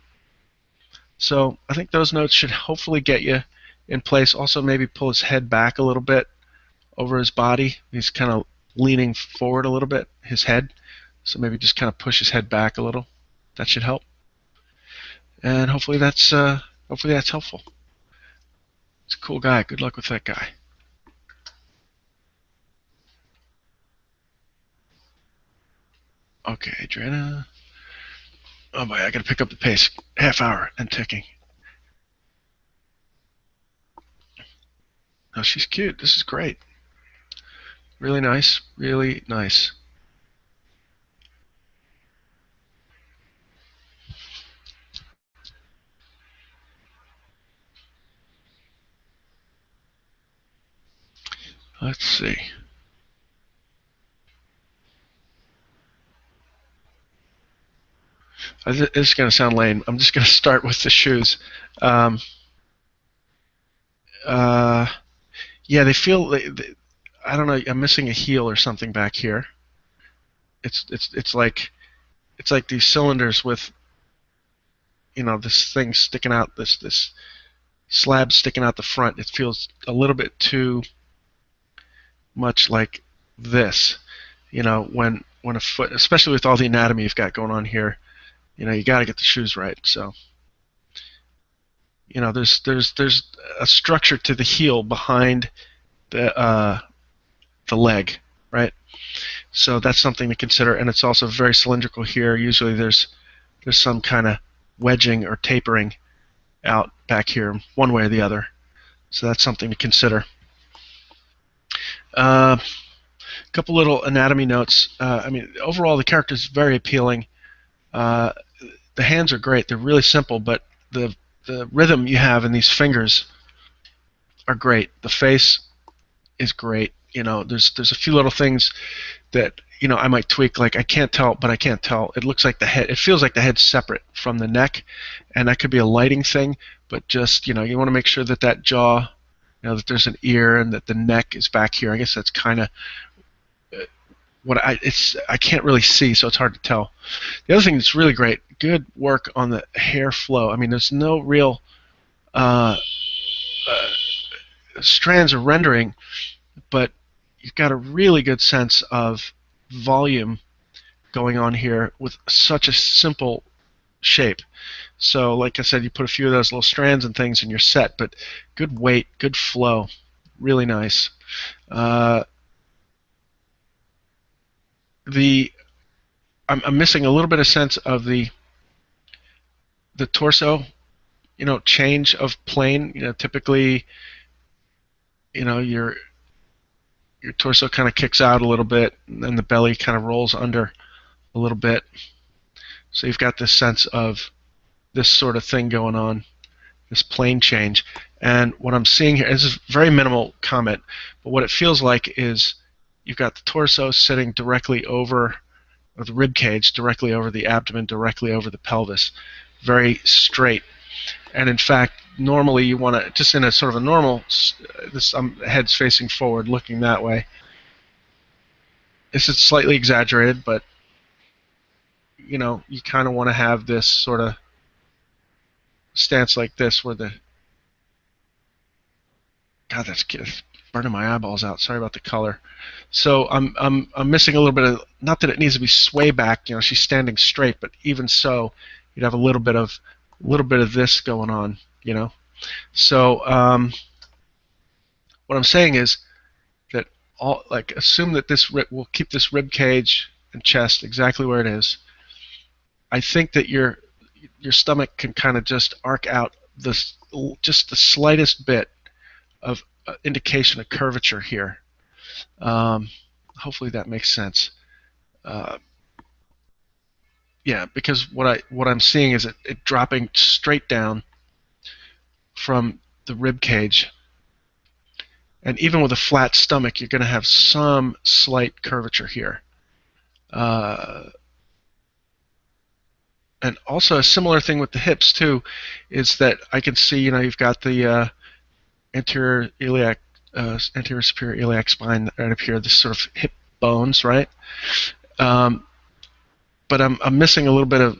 So I think those notes should hopefully get you in place. Also, maybe pull his head back a little bit over his body. He's kind of leaning forward a little bit, his head. So maybe just kind of push his head back a little. That should help. And hopefully that's helpful. He's a cool guy. Good luck with that guy. Okay, Drna. Oh boy, I gotta pick up the pace. Half hour and ticking. Oh, she's cute. This is great. Really nice. Really nice. Let's see. This is going to sound lame. I'm just going to start with the shoes. Yeah, they feel. I don't know. I'm missing a heel or something back here. It's like these cylinders with this thing sticking out. This slab sticking out the front. It feels a little bit too much like this. When a foot, especially with all the anatomy you've got going on here, you got to get the shoes right. So there's a structure to the heel behind the leg, right? So that's something to consider, and it's also very cylindrical here. Usually there's some kind of wedging or tapering out back here, one way or the other. So that's something to consider. A couple little anatomy notes. I mean, overall the character is very appealing. Uh, the hands are great. They're really simple, but the rhythm you have in these fingers are great. The face is great. You know, there's a few little things that I might tweak. Like I can't tell, but I can't tell. It looks like the head. It feels like the head's separate from the neck, and that could be a lighting thing. But just you want to make sure that that jaw, that there's an ear and that the neck is back here. I guess that's kind of what I can't really see, so it's hard to tell. The other thing that's really great, good work on the hair flow. I mean, there's no real strands or rendering, but you've got a really good sense of volume going on here with such a simple shape. So like I said, you put a few of those little strands and things and you're set, but good weight, good flow, really nice. I'm missing a little bit of sense of the torso, change of plane. Typically, your torso kind of kicks out a little bit, and then the belly kind of rolls under a little bit. So you've got this sense of this sort of thing going on, this plane change. And what I'm seeing here, this is a very minimal comment, but what it feels like is you've got the torso sitting directly over, or the rib cage directly over the abdomen, directly over the pelvis, very straight. And in fact, normally you want to, just in a sort of a normal, this head's facing forward, looking that way. This is slightly exaggerated, but you kind of want to have this sort of stance like this, where the that's burning my eyeballs out. Sorry about the color. So I'm missing a little bit of, not that it needs to be sway back. She's standing straight, but even so, you'd have a little bit of this going on. So what I'm saying is that assume that we'll keep this rib cage and chest exactly where it is. I think that your stomach can kind of just arc out just the slightest bit of indication of curvature here. Hopefully that makes sense. Yeah, because what I'm seeing is it dropping straight down from the rib cage, and even with a flat stomach, you're going to have some slight curvature here. And also a similar thing with the hips too, is that I can see you've got the anterior superior iliac spine right up here, this sort of hip bones, right? But I'm missing a little bit of,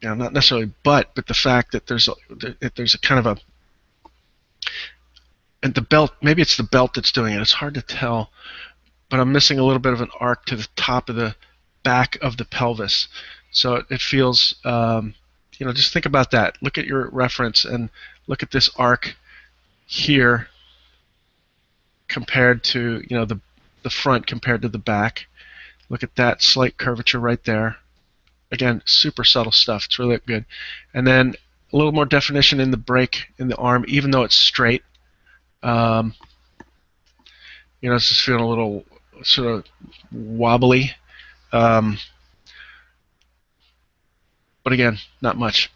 not necessarily but the fact that there's a kind of a, and the belt, maybe it's the belt that's doing it. It's hard to tell, but I'm missing a little bit of an arc to the top of the back of the pelvis. So it feels, just think about that. Look at your reference and look at this arc here compared to, the front compared to the back. Look at that slight curvature right there. Again, super subtle stuff. It's really good. And then a little more definition in the break in the arm, even though it's straight. It's just feeling a little sort of wobbly. But again, not much.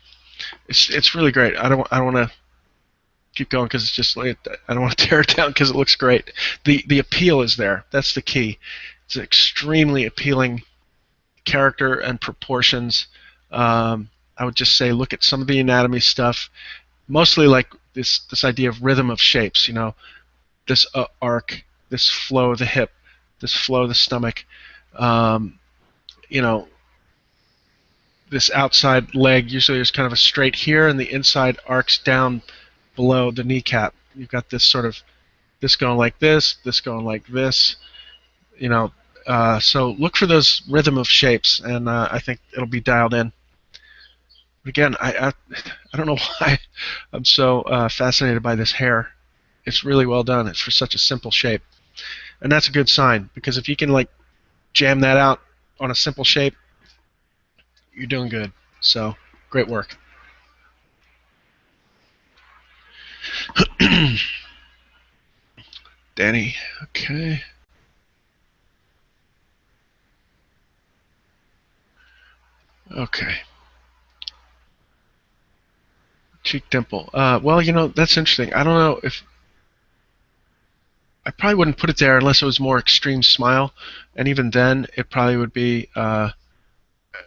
It's really great. I don't want to keep going because it's just like, I don't want to tear it down because it looks great. The appeal is there. That's the key. It's an extremely appealing character and proportions. I would just say look at some of the anatomy stuff, mostly like this idea of rhythm of shapes. This arc, this flow of the hip, this flow of the stomach. This outside leg, usually there's kind of a straight here, and the inside arcs down below the kneecap. You've got this sort of, this going like this going like this. So look for those rhythm of shapes, and I think it'll be dialed in. Again, I don't know why I'm so fascinated by this hair. It's really well done. It's for such a simple shape, and that's a good sign, because if you can jam that out on a simple shape, you're doing good. So, great work. Danny, okay. Okay. Cheek dimple. Well, that's interesting. I don't know if I probably wouldn't put it there unless it was more extreme smile, and even then, it probably would be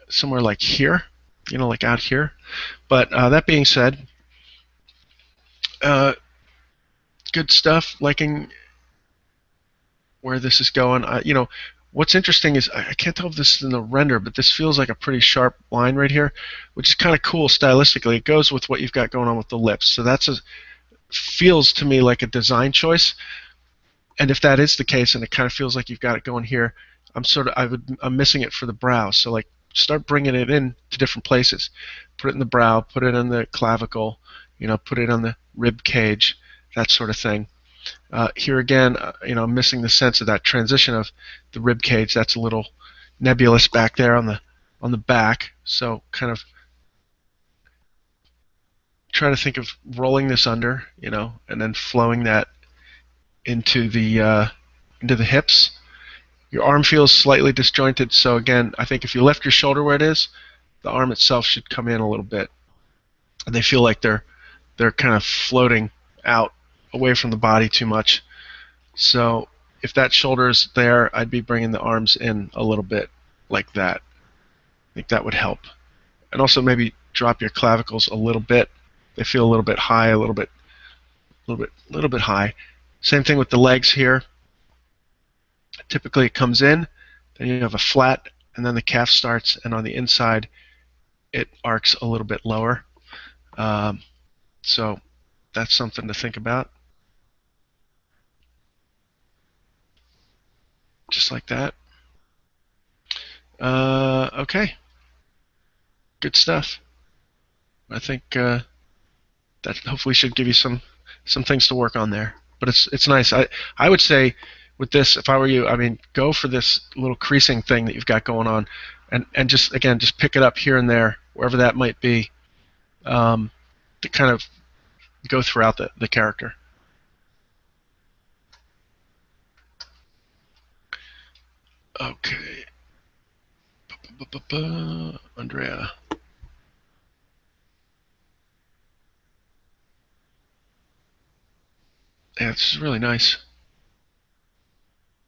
somewhere like here, like out here. But that being said, uh, good stuff. Liking where this is going. What's interesting is I can't tell if this is in the render, but this feels like a pretty sharp line right here, which is kind of cool stylistically. It goes with what you've got going on with the lips. So feels to me like a design choice. And if that is the case, and it kind of feels like you've got it going here, I'm missing it for the brow. So like start bringing it in to different places. Put it in the brow, put it in the clavicle, put it on the rib cage, that sort of thing. Here again, I'm missing the sense of that transition of the rib cage. That's a little nebulous back there on the back. So kind of try to think of rolling this under, and then flowing that into the hips. Your arm feels slightly disjointed, so again, I think if you left your shoulder where it is, the arm itself should come in a little bit. And they feel like they're kind of floating out away from the body too much. So if that shoulder's there, I'd be bringing the arms in a little bit like that. I think that would help. And also maybe drop your clavicles a little bit. They feel a little bit high, a little bit high. Same thing with the legs here. Typically it comes in, then you have a flat, and then the calf starts, and on the inside it arcs a little bit lower. So that's something to think about. Just like that. Okay. Good stuff. I think that hopefully should give you some things to work on there. But it's nice. I would say with this, if I were you, go for this little creasing thing that you've got going on, and just pick it up here and there, wherever that might be, to kind of go throughout the character. Okay. Andrea. Yeah, this is really nice.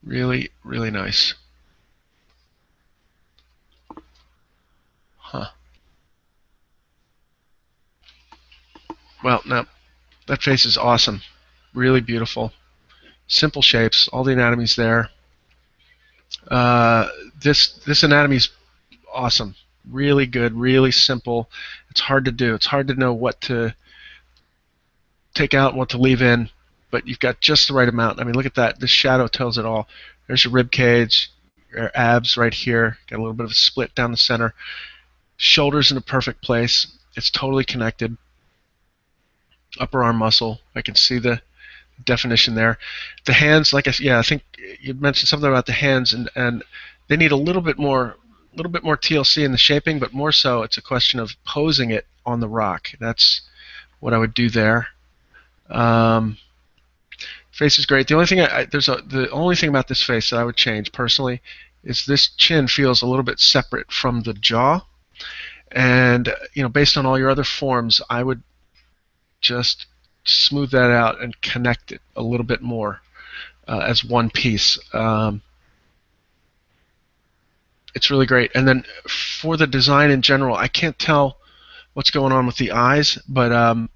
Really, really nice. Huh. Well, now, that face is awesome. Really beautiful. Simple shapes. All the anatomy's there. This anatomy's awesome. Really good. Really simple. It's hard to do. It's hard to know what to take out and what to leave in, but you've got just the right amount. Look at that. This shadow tells it all. There's your rib cage, your abs right here. Got a little bit of a split down the center. Shoulders in a perfect place. It's totally connected. Upper arm muscle. I can see the definition there. The hands, I think you mentioned something about the hands, and they need a little bit more TLC in the shaping, but more so it's a question of posing it on the rock. That's what I would do there. Face is great. The only thing the only thing about this face that I would change personally is this chin feels a little bit separate from the jaw, and based on all your other forms, I would just smooth that out and connect it a little bit more as one piece. It's really great. And then for the design in general, I can't tell what's going on with the eyes, but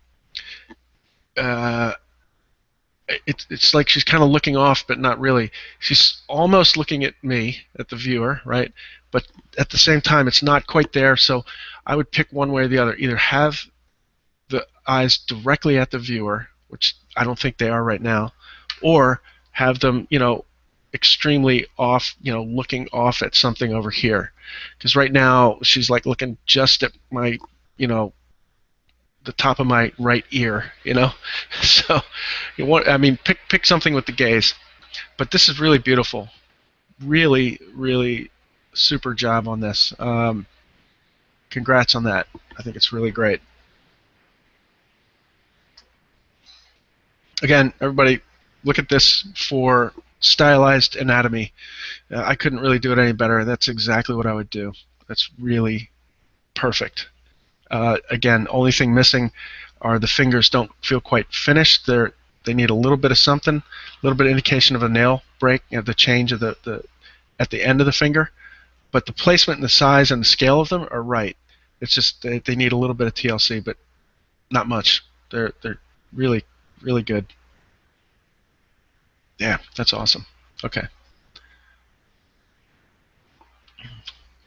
it's like she's kind of looking off, but not really. She's almost looking at me, at the viewer, right? But at the same time, it's not quite there. So I would pick one way or the other. Either have the eyes directly at the viewer, which I don't think they are right now, or have them, extremely off, looking off at something over here. Because right now she's like looking just at my, the top of my right ear, So pick something with the gaze. But this is really beautiful. really, really super job on this. Congrats on that. I think it's really great. Again, everybody, look at this for stylized anatomy. I couldn't really do it any better. That's exactly what I would do. That's really perfect. Again, only thing missing are the fingers don't feel quite finished. They need a little bit of something, a little bit of indication of a nail break, the change of the at the end of the finger. But the placement and the size and the scale of them are right. It's just they need a little bit of TLC, but not much. They're really, really good. Yeah, that's awesome. Okay.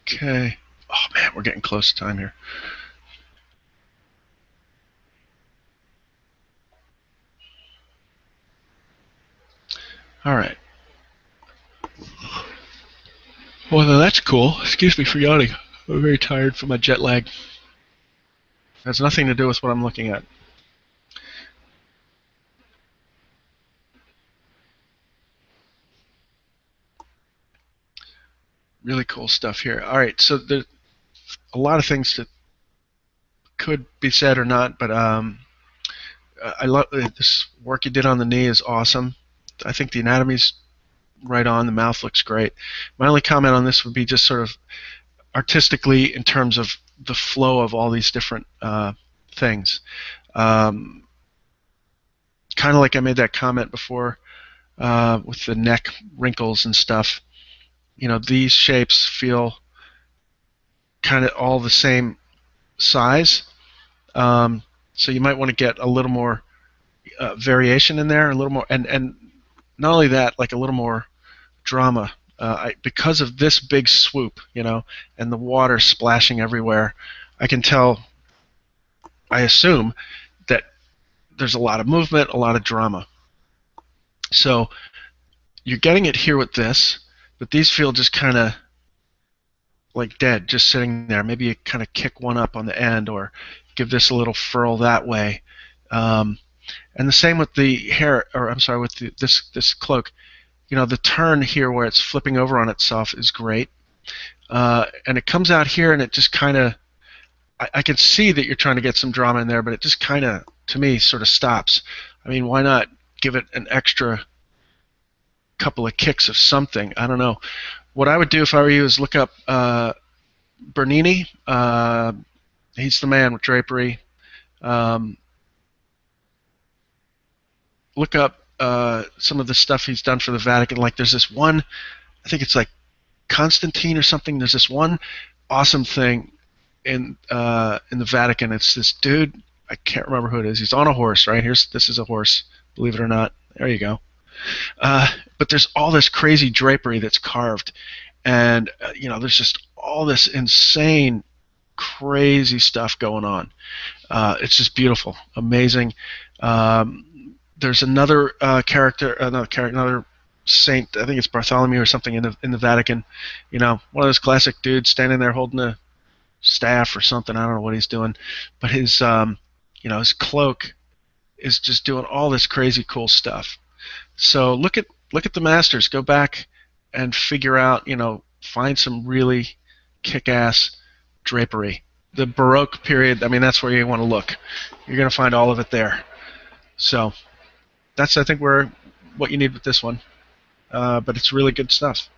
Okay. Oh man, we're getting close to time here. All right. Well, that's cool. Excuse me for yawning. I'm very tired from my jet lag. It has nothing to do with what I'm looking at. Really cool stuff here. All right, so there's a lot of things that could be said or not, but I love this work you did on the knee is awesome. I think the anatomy's right on. The mouth looks great. My only comment on this would be just sort of artistically in terms of the flow of all these different things. Kind of like I made that comment before with the neck wrinkles and stuff. You know, these shapes feel kind of all the same size. So you might want to get a little more variation in there, a little more, and not only that, like a little more drama. Because of this big swoop, and the water splashing everywhere, I can tell, I assume, that there's a lot of movement, a lot of drama. So you're getting it here with this, but these feel just kind of like dead, just sitting there. Maybe you kind of kick one up on the end or give this a little furl that way. And the same with the hair, or I'm sorry, with this cloak. The turn here where it's flipping over on itself is great. And it comes out here and it just kind of, I can see that you're trying to get some drama in there, but it just kind of, to me, sort of stops. I mean, why not give it an extra couple of kicks of something? I don't know. What I would do if I were you is look up Bernini. He's the man with Drapery. Look up some of the stuff he's done for the Vatican. Like there's this one, I think it's like Constantine or something. There's this one awesome thing in the Vatican. It's this dude. I can't remember who it is. He's on a horse, right? This is a horse. Believe it or not. There you go. But there's all this crazy drapery that's carved, and there's just all this insane, crazy stuff going on. It's just beautiful, amazing. There's another another saint. I think it's Bartholomew or something in the Vatican. One of those classic dudes standing there holding a staff or something. I don't know what he's doing, but his his cloak is just doing all this crazy cool stuff. So look at the masters. Go back and figure out, find some really kick-ass drapery. The Baroque period, I mean, that's where you want to look. You're going to find all of it there. So that's, I think, what you need with this one. But it's really good stuff.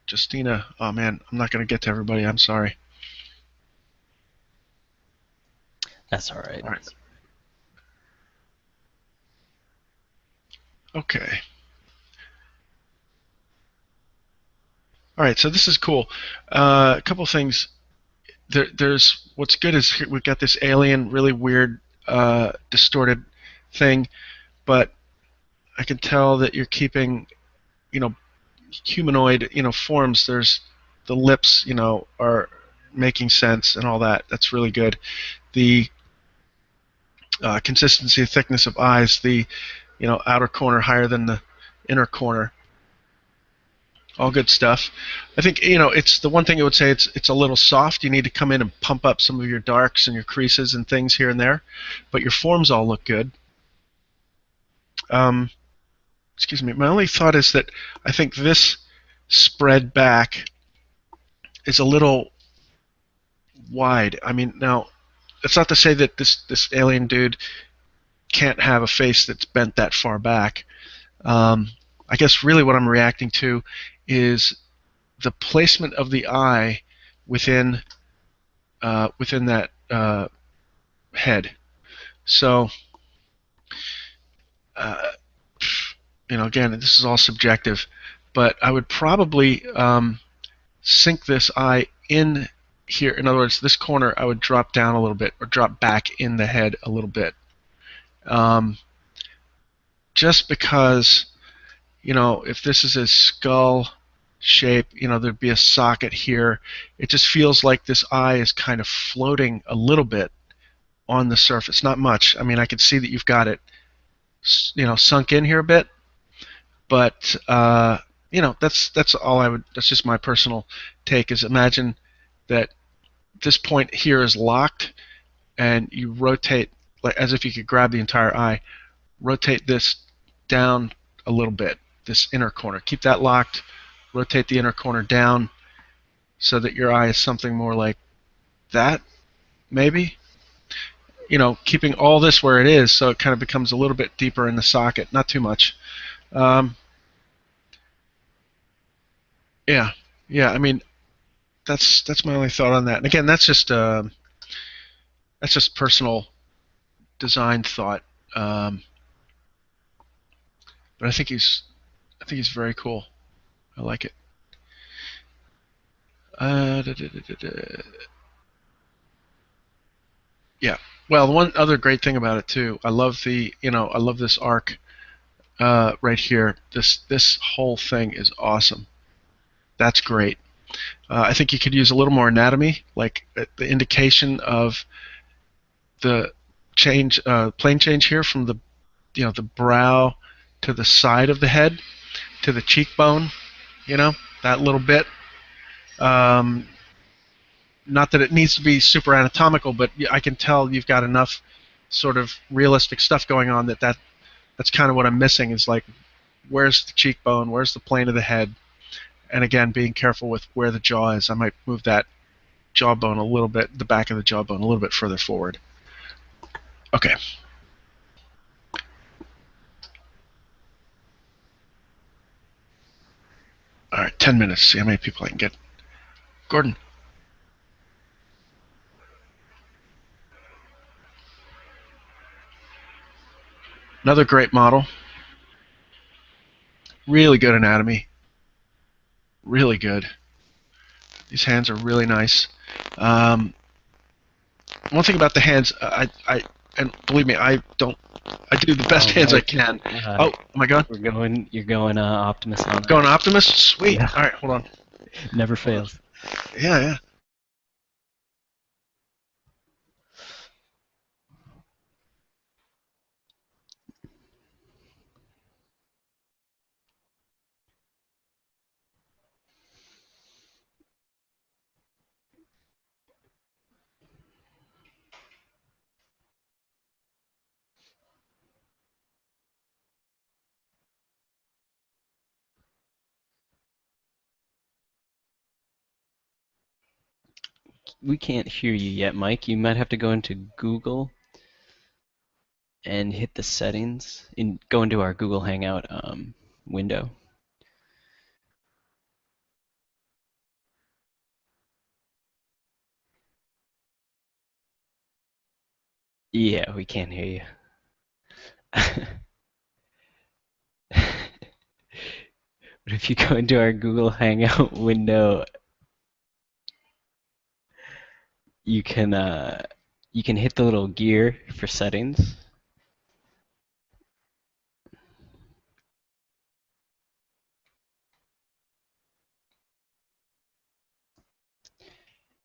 Justina, oh man, I'm not going to get to everybody. I'm sorry. That's all right. All right. Okay. All right, so this is cool. A couple things. There's what's good is we've got this alien, really weird, distorted thing, but I can tell that you're keeping, humanoid, forms. There's the lips, are making sense and all that. That's really good. The consistency, thickness of eyes, the outer corner higher than the inner corner. All good stuff. I think it's the one thing I would say it's a little soft. You need to come in and pump up some of your darks and your creases and things here and there, but your forms all look good. Um, excuse me. My only thought is that I think this spread back is a little wide. I mean, now that's not to say that this alien dude can't have a face that's bent that far back. Um, I guess really what I'm reacting to is the placement of the eye within within that head. So, uh, again, this is all subjective, but I would probably sink this eye in here. In other words, this corner I would drop down a little bit or drop back in the head a little bit. Um, just because, if this is a skull shape, there'd be a socket here. It just feels like this eye is kind of floating a little bit on the surface. Not much. I mean, I can see that you've got it, sunk in here a bit, but that's all I would. That's just my personal take. Is imagine that this point here is locked, and you rotate like as if you could grab the entire eye. Rotate this down a little bit. This inner corner. Keep that locked. Rotate the inner corner down so that your eye is something more like that, maybe. Keeping all this where it is, so it kind of becomes a little bit deeper in the socket. Not too much. Um, yeah, yeah. I mean, that's my only thought on that. And again, that's just personal design thought. But I think he's very cool. I like it. Da, da, da, da. Yeah. Well, the one other great thing about it too, I love I love this arc right here. This whole thing is awesome. That's great. I think you could use a little more anatomy, like the indication of the plane change here from the brow to the side of the head to the cheekbone. That little bit. Um, Not that it needs to be super anatomical, but I can tell you've got enough sort of realistic stuff going on that's kind of what I'm missing. Is like, where's the cheekbone? Where's the plane of the head? And again, being careful with where the jaw is. I might move that jawbone a little bit, the back of the jawbone a little bit further forward. Okay. All right, 10 minutes. See how many people I can get. Gordon. Another great model. Really good anatomy. Really good. These hands are really nice. Um, One thing about the hands, and believe me, I do the best hands I Mike, can. Oh, am I going? you're going Optimus on that. Going Optimus? Sweet. Yeah. All right, hold on. Never Hold on. fails. Yeah, yeah. We can't hear you yet, Mike. You might have to go into Google and hit the settings and go into our Google Hangout window. Yeah, we can't hear you. But if you go into our Google Hangout window, you can uh, you can hit the little gear for settings,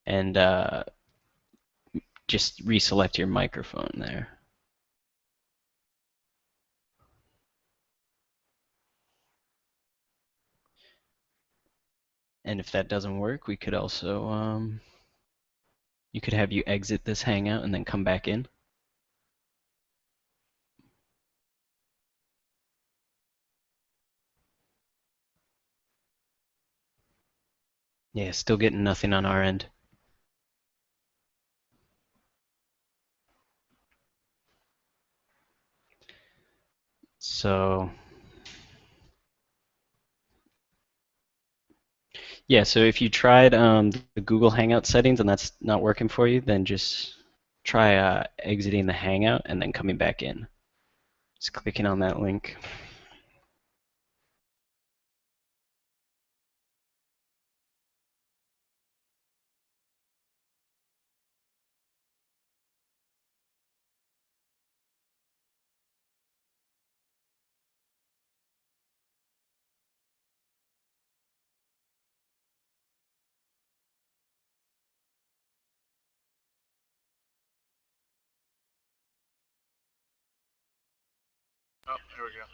and just reselect your microphone there. And if that doesn't work, we could also, you could have you exit this hangout and then come back in. Yeah, still getting nothing on our end. So, yeah, so if you tried the Google Hangout settings and that's not working for you, then just try exiting the Hangout and then coming back in. Just clicking on that link. Oh, here we go.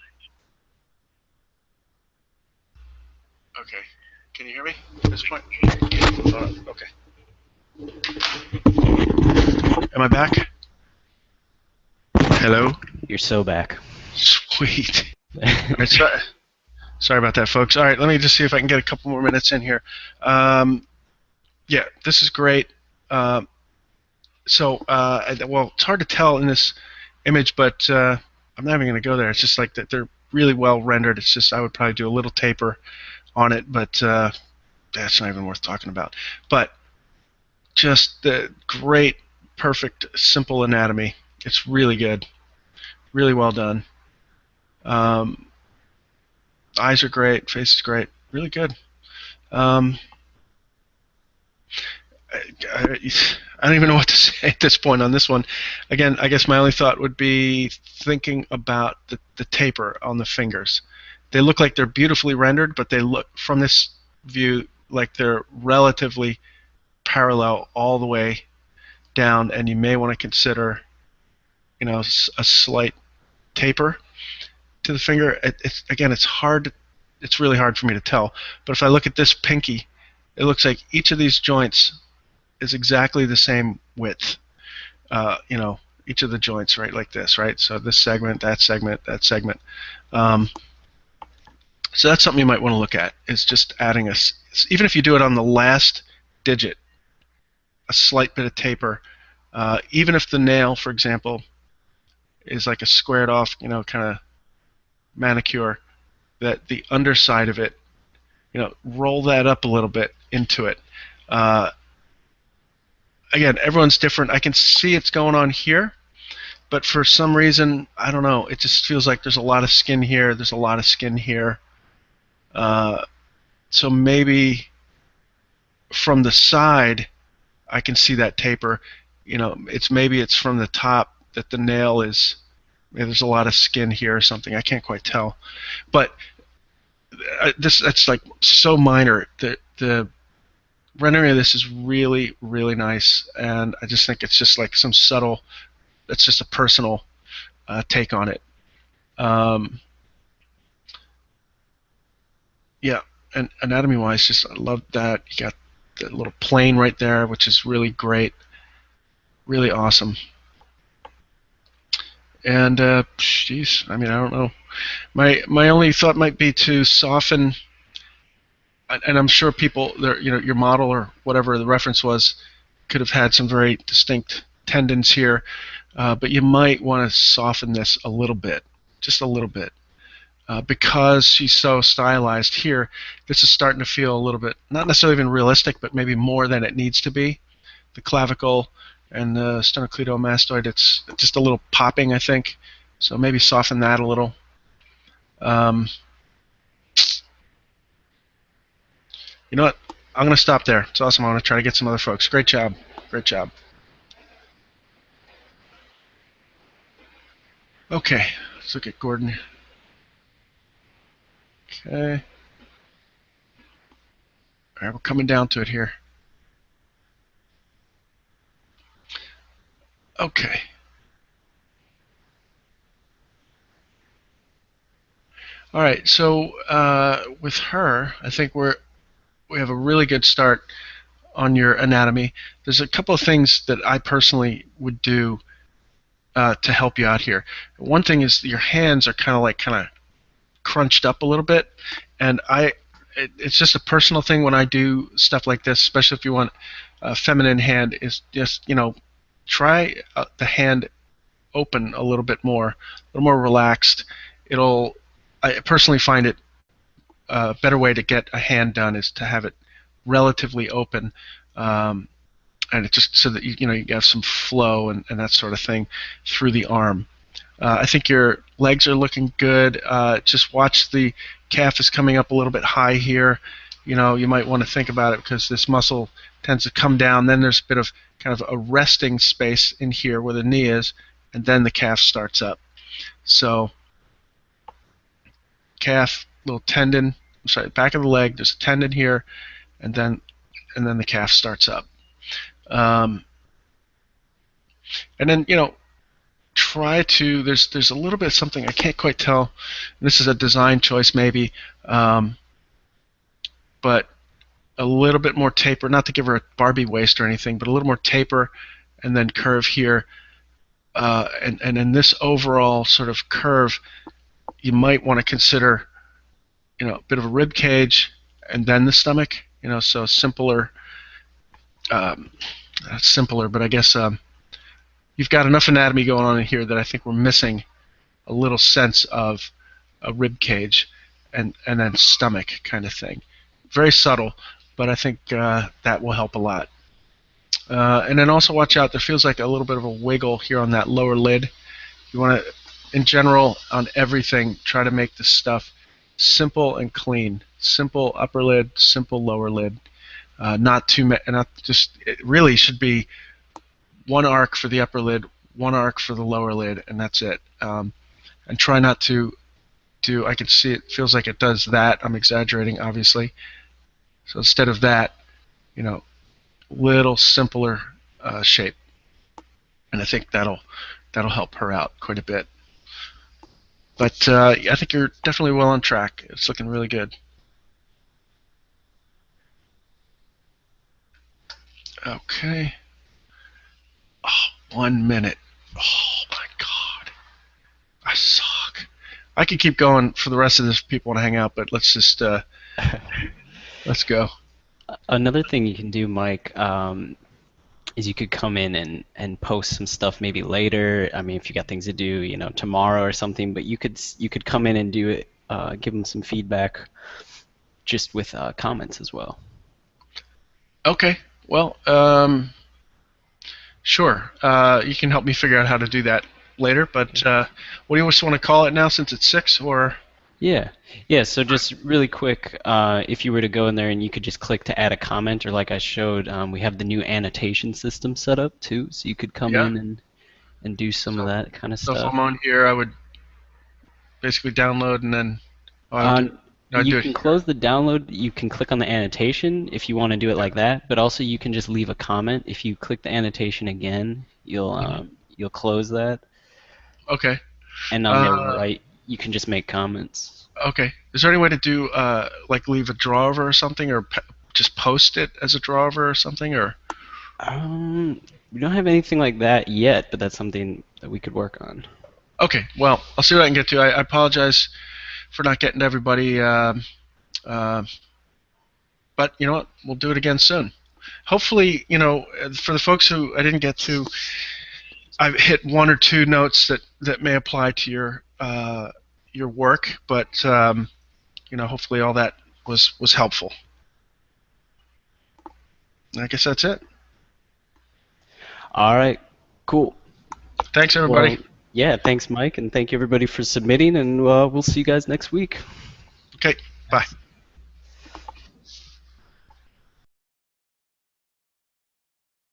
Okay. Can you hear me at this point? Okay. Am I back? Hello? You're so back. Sweet. All right, sorry about that, folks. All right, let me just see if I can get a couple more minutes in here. Yeah, this is great. Well, it's hard to tell in this image, but I'm not even going to go there. It's just like that they're really well rendered. It's just I would probably do a little taper on it, but that's not even worth talking about. But just the great, perfect, simple anatomy. It's really good, really well done. Eyes are great, face is great, really good. Um, I don't even know what to say at this point on this one. Again, I guess my only thought would be thinking about the taper on the fingers. They look like they're beautifully rendered, but they look from this view like they're relatively parallel all the way down, and you may want to consider, a slight taper to the finger. Again, it's really hard for me to tell. But if I look at this pinky, it looks like each of these joints is exactly the same width. Each of the joints, right, like this, right? So this segment, that segment, that segment. Um, so that's something you might want to look at, is just adding even if you do it on the last digit, a slight bit of taper. Even if the nail, for example, is like a squared off, kind of manicure, that the underside of it, roll that up a little bit into it. Uh, Again, everyone's different. I can see it's going on here, but for some reason, I don't know, it just feels like there's a lot of skin here, there's a lot of skin here. So maybe from the side, I can see that taper. Maybe it's from the top that the nail is, maybe there's a lot of skin here or something. I can't quite tell. But that's like so minor. The rendering of this is really, really nice, and I just think it's just like some subtle, it's just a personal take on it. Yeah, and anatomy-wise, just I love that. You got the little plane right there, which is really great, really awesome. And geez, I mean, I don't know. My only thought might be to soften, and I'm sure people, your model or whatever the reference was, could have had some very distinct tendons here, but you might want to soften this a little bit, just a little bit. Because she's so stylized here, this is starting to feel a little bit, not necessarily even realistic, but maybe more than it needs to be. The clavicle and the sternocleidomastoid, it's just a little popping, I think. So maybe soften that a little. You know what? I'm going to stop there. It's awesome. I'm going to try to get some other folks. Great job. Great job. Okay, let's look at Gordon. Okay. All right, we're coming down to it here. Okay. All right, so with her, I think we're we have a really good start on your anatomy. There's a couple of things that I personally would do to help you out here. One thing is your hands are kind of crunched up a little bit, and it's just a personal thing when I do stuff like this, especially if you want a feminine hand, is just, try the hand open a little more relaxed. I personally find it a better way to get a hand done is to have it relatively open, and it just so that you have some flow and that sort of thing through the arm. I think your legs are looking good. Just watch the calf is coming up a little bit high here. You might want to think about it because this muscle tends to come down. Then there's a bit of kind of a resting space in here where the knee is, and then the calf starts up. So calf, little tendon. I'm sorry, back of the leg. There's a tendon here, and then the calf starts up. And then try to there's a little bit of something I can't quite tell. This is a design choice maybe, but a little bit more taper. Not to give her a Barbie waist or anything, but a little more taper, and then curve here. And in this overall sort of curve, you might want to consider a bit of a rib cage and then the stomach. So simpler. Not simpler, but I guess you've got enough anatomy going on in here that I think we're missing a little sense of a rib cage and then stomach kind of thing. Very subtle, but I think that will help a lot. And then also watch out, there feels like a little bit of a wiggle here on that lower lid. You want to, in general, on everything, try to make this stuff simple and clean. Simple upper lid, simple lower lid. Not just, it really should be one arc for the upper lid, one arc for the lower lid, and that's it. And try not to do, I can see it feels like it does that. I'm exaggerating, obviously. So instead of that, little simpler shape. And I think that'll help her out quite a bit. But I think you're definitely well on track. It's looking really good. Okay. Oh, 1 minute. Oh my God. I suck. I could keep going for the rest of this if people want to hang out, but let's just let's go. Another thing you can do, Mike, is you could come in and post some stuff maybe later. I mean, if you got things to do, tomorrow or something. But you could come in and do it, give them some feedback, just with comments as well. Okay. Well, sure. You can help me figure out how to do that later. But what do you want to call it now, since it's 6 or? Yeah. So just really quick, if you were to go in there and you could just click to add a comment, or like I showed, we have the new annotation system set up too, so you could come in and do some of that kind of stuff. So if I'm on here, I would basically download and then. You can close the download. You can click on the annotation if you want to do it like that, but also you can just leave a comment. If you click the annotation again, you'll close that. Okay. And on the right, you can just make comments. Okay. Is there any way to do like leave a drawer or something, or just post it as a drawer or something, or? We don't have anything like that yet, but that's something that we could work on. Okay. Well, I'll see what I can get to. I apologize for not getting to everybody, but you know what? We'll do it again soon. Hopefully, for the folks who I didn't get to, I've hit 1 or 2 notes that may apply to your work, but hopefully all that was helpful. I guess that's it. All right, cool. Thanks, everybody. Well, yeah, thanks, Mike, and thank you, everybody, for submitting, and we'll see you guys next week. Okay, bye.